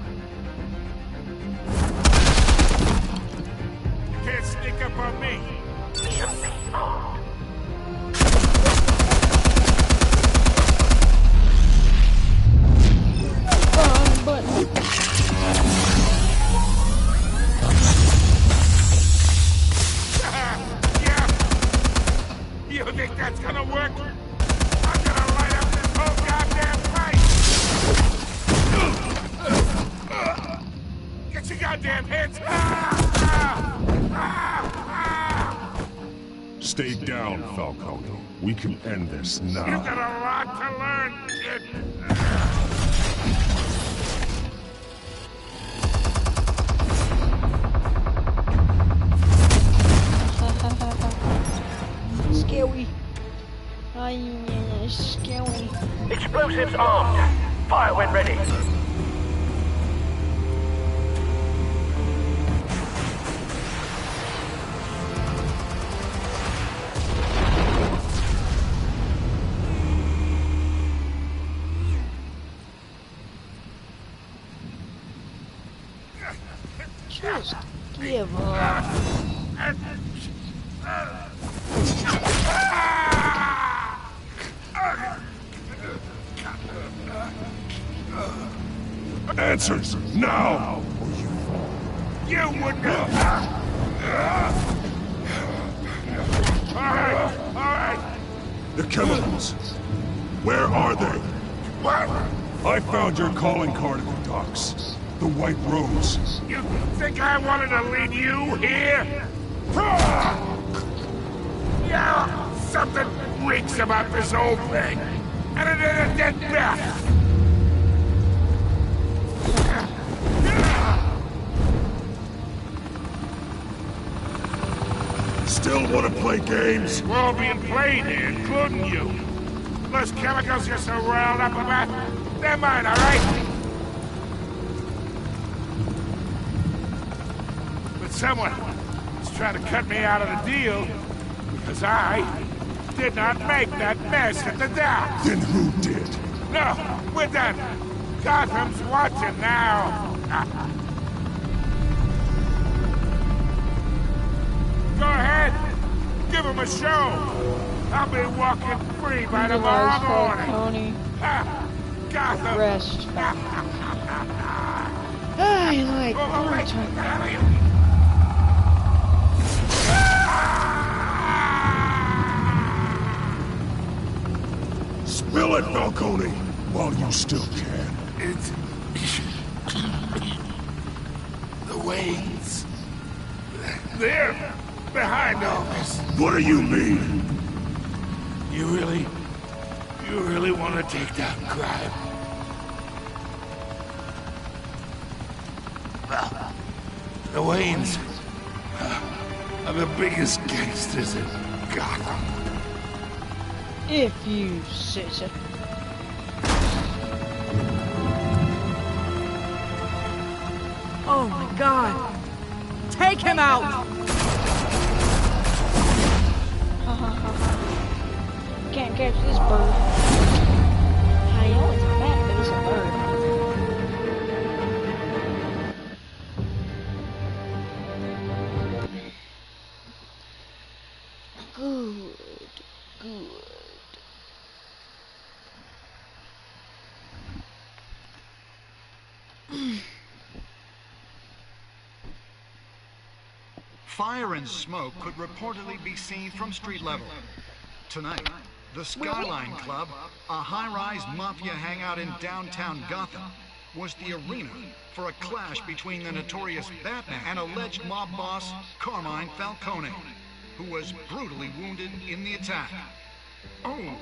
You can't sneak up on me. Wrong button. Yeah. You think that's gonna work? I'm gonna light up this whole goddamn place! Get your goddamn hands! Stay down, Falcone. We can end this now. You got a lot to learn, kid. Scary. Scary. Explosives armed. Fire when ready. Just give up. Answers now! You wouldn't have... All right. The chemicals. Where are they? What? I found your calling card at the docks. The White Rose. You think I wanted to lead you here? Yeah, something reeks about this whole thing. And it is a dead bat. Still want to play games? We're all being played here, including you. Those chemicals you're so riled up about, they're mine, all right? But someone is trying to cut me out of the deal because I did not make that mess at the docks. Then who did? No, we're done. Gotham's watching now. Go ahead. Give him a show. I'll be walking free by tomorrow morning. Gotham. Rest. I like Spill it, Falcone, while you still can. It's... the Waynes. They're behind all this. What do you mean? You really want to take down crime? Well, the Waynes are the biggest gangsters in Gotham. if you say so. Oh my god! Take him out! Can't catch this bird. I know it's a bat, but it's a bird. Good, good. Fire and smoke could reportedly be seen from street level. Tonight, the Skyline Club, a high-rise mafia hangout in downtown Gotham, was the arena for a clash between the notorious Batman and alleged mob boss Carmine Falcone, who was brutally wounded in the attack. Oh!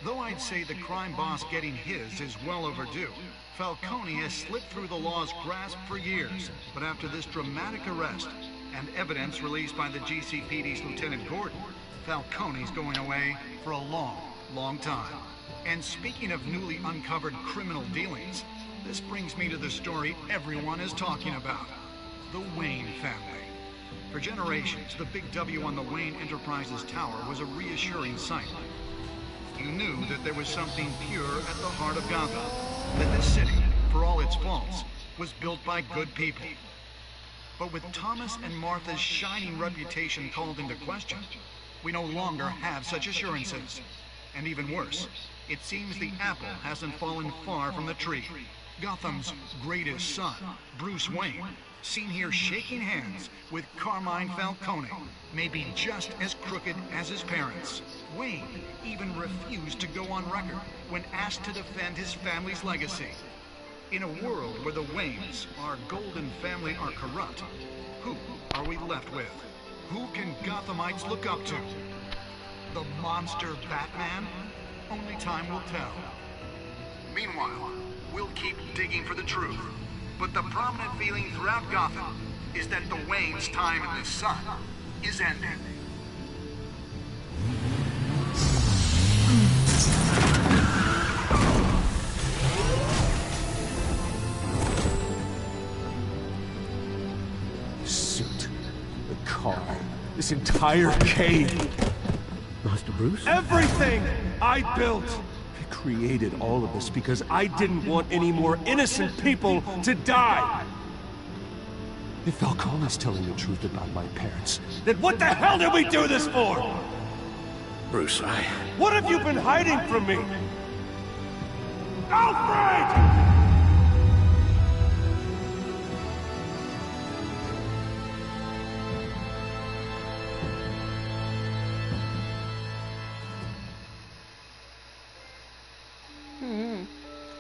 Though I'd say the crime boss getting his is well overdue, Falcone has slipped through the law's grasp for years. But after this dramatic arrest, and evidence released by the GCPD's Lieutenant Gordon, Falcone's going away for a long, long time. And speaking of newly uncovered criminal dealings, this brings me to the story everyone is talking about. The Wayne family. For generations, the big W on the Wayne Enterprises tower was a reassuring sight. You knew that there was something pure at the heart of Gotham. That this city, for all its faults, was built by good people. But with Thomas and Martha's shining reputation called into question, we no longer have such assurances. And even worse, it seems the apple hasn't fallen far from the tree. Gotham's greatest son, Bruce Wayne, seen here shaking hands with Carmine Falcone, may be just as crooked as his parents. Wayne even refused to go on record when asked to defend his family's legacy. In a world where the Waynes, our golden family, are corrupt, who are we left with? Who can Gothamites look up to? The monster Batman? Only time will tell. Meanwhile, we'll keep digging for the truth. But the prominent feeling throughout Gotham is that the Waynes' time in the sun is ending. Suit, the car, this entire cave. Master Bruce? Everything I built! I created all of this because I didn't want any more innocent people to die! If Falcone's telling the truth about my parents, then what the hell did we do this for? Bruce, What have you been hiding from me? Alfred!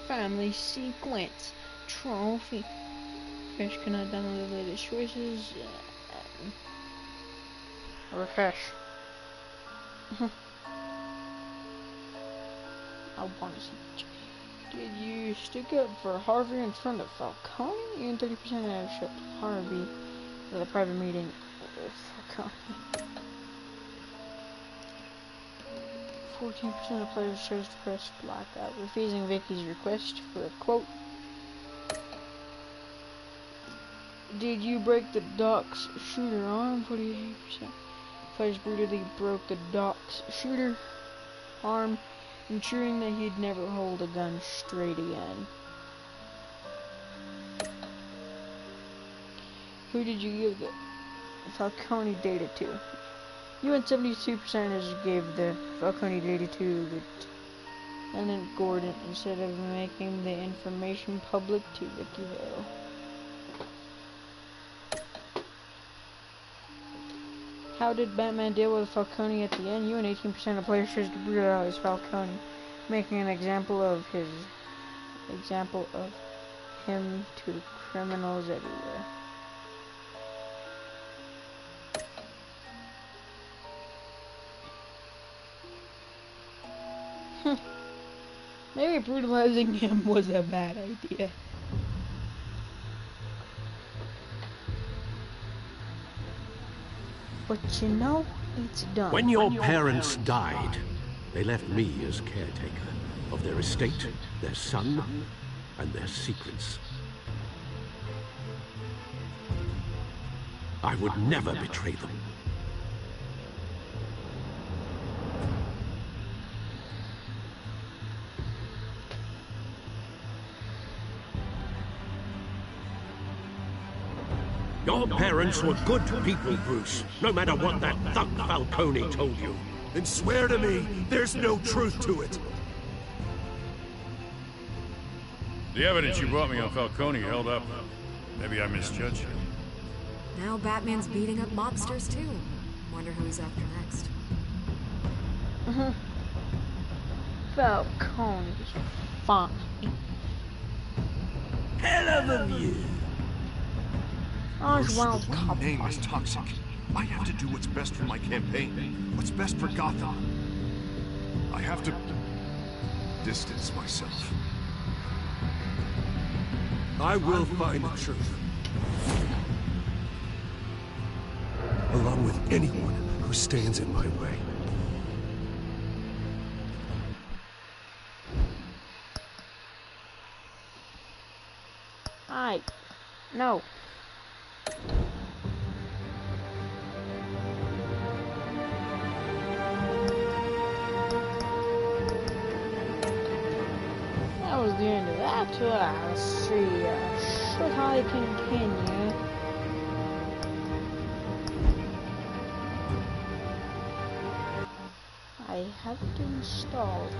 Family sequence. trophy. Refresh cannot download the latest choices. Refresh. I want to see. Did you stick up for Harvey in front of Falcone? And 30% have shut Harvey at a private meeting with Falcone. 14% of players chose to press blackout, refusing Vicky's request for a quote. Did you break the Doc's shooter arm? 48%. Players brutally broke the Doc's shooter arm, ensuring that he'd never hold a gun straight again. Who did you give the Falcone data to? You and 72% gave the Falcone data to Lieutenant Gordon instead of making the information public to Vicky Vale. How did Batman deal with Falcone at the end? You and 18% of players chose to brutalize Falcone, making an example of him to criminals everywhere. Maybe brutalizing him was a bad idea. But you know, it's done. When your parents died, they left me as caretaker of their estate, their son, and their secrets. I would never betray them. Your parents were good people, Bruce, no matter what that thug Falcone told you. Then swear to me there's no truth to it. The evidence you brought me on Falcone held up. Maybe I misjudged you. Now Batman's beating up mobsters too. Wonder who he's after next. Falcone's fine. Hell of a view. Your sublime name is toxic. I have to do what's best for my campaign. What's best for Gotham. I have to distance myself. I will find the truth. Along with anyone who stands in my way. No. That was the end of that. Let's see. Should I continue? I have it installed.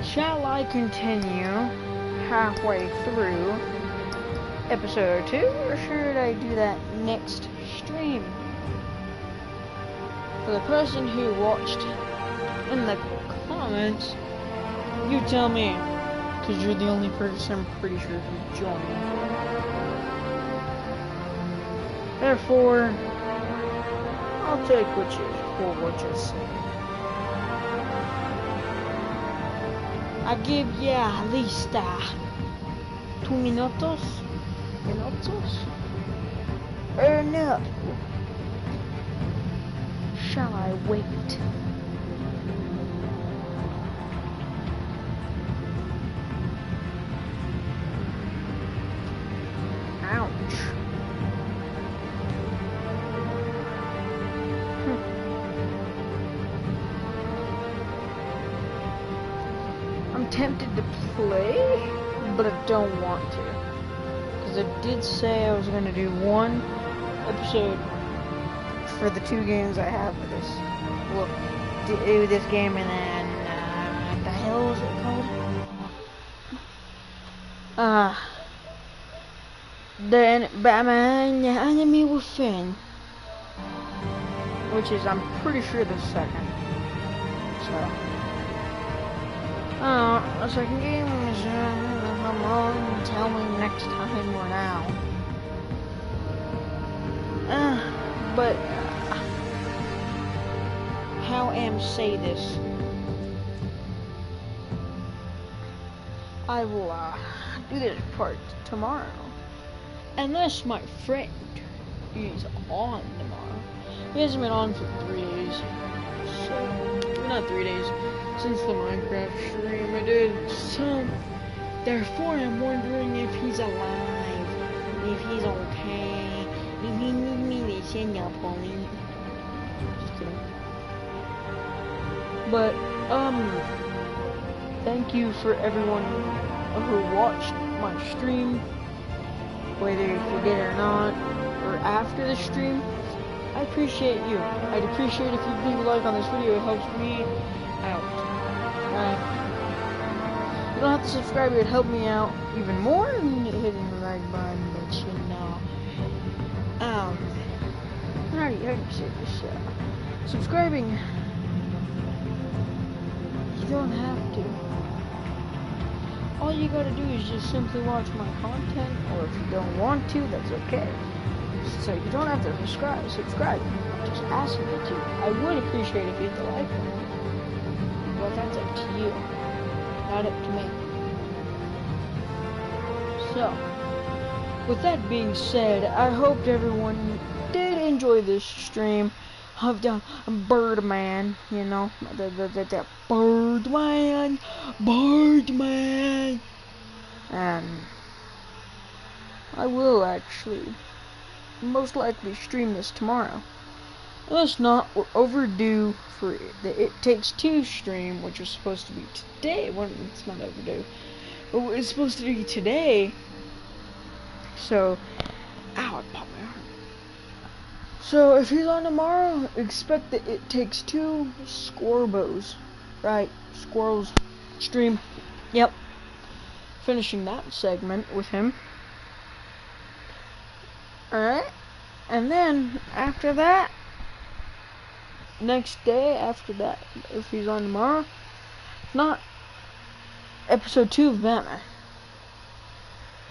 Shall I continue halfway through episode 2, or should I do that next stream? For the person who watched in the comments, you tell me, because you're the only person I'm pretty sure who joined. Therefore, I'll take what you say. I give ya at least 2 minutos or no. Shall I wait? Ouch. I'm tempted to play, but I don't want to. Because I did say I was going to do one episode for the 2 games I have for this. Well, do this game and then, what the hell was it called? Then Batman Enemy Within. Which is, I'm pretty sure, the second. So, the second game is, if I'm wrong, tell me next time or now. But, how am say this? I will, do this part tomorrow. Unless my friend is on tomorrow. He hasn't been on for 3 days. So, not 3 days. Since the Minecraft stream I did. So, therefore I'm wondering if he's alive. If he's okay. If he needs me to send up on me. Just kidding. But, thank you for everyone who watched my stream, whether you did or not, or after the stream. I appreciate you. I'd appreciate if you leave a like on this video. It helps me out. You don't have to subscribe. It would help me out even more than hitting the like button, but you know. How do you say this? Subscribing. You don't have to. All you gotta do is just simply watch my content, or if you don't want to, that's okay. So you don't have to subscribe. I'm just asking you to. I would appreciate if you hit the like button. But that's up to you. Not up to me. So, with that being said, I hope everyone did enjoy this stream of the Birdman, you know, the Birdman, and I will actually most likely stream this tomorrow. Unless not, we're overdue for the It Takes Two stream, which was supposed to be today. Well, it's not overdue, but it's supposed to be today. So, ow, it popped my arm. So, if he's on tomorrow, expect the It Takes Two Squirbows. Right, Squirrels stream. Yep. Finishing that segment with him. Alright, and then after that, next day after that, if he's on tomorrow, not episode 2 of Batman.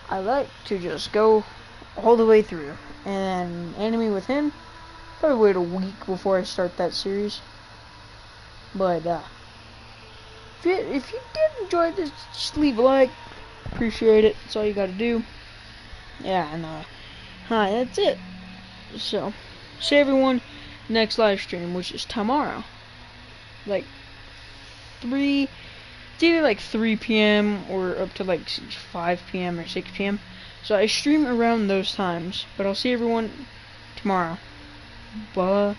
I like to just go all the way through, and then Enemy Within, probably wait a week before I start that series. But if you did enjoy this, just leave a like, appreciate it. That's all you gotta do. Yeah, and hi, that's it. So, see everyone next live stream, which is tomorrow. Like 3, it's either like 3 p.m. or up to like 5 p.m. or 6 p.m. So I stream around those times. But I'll see everyone tomorrow. Bye.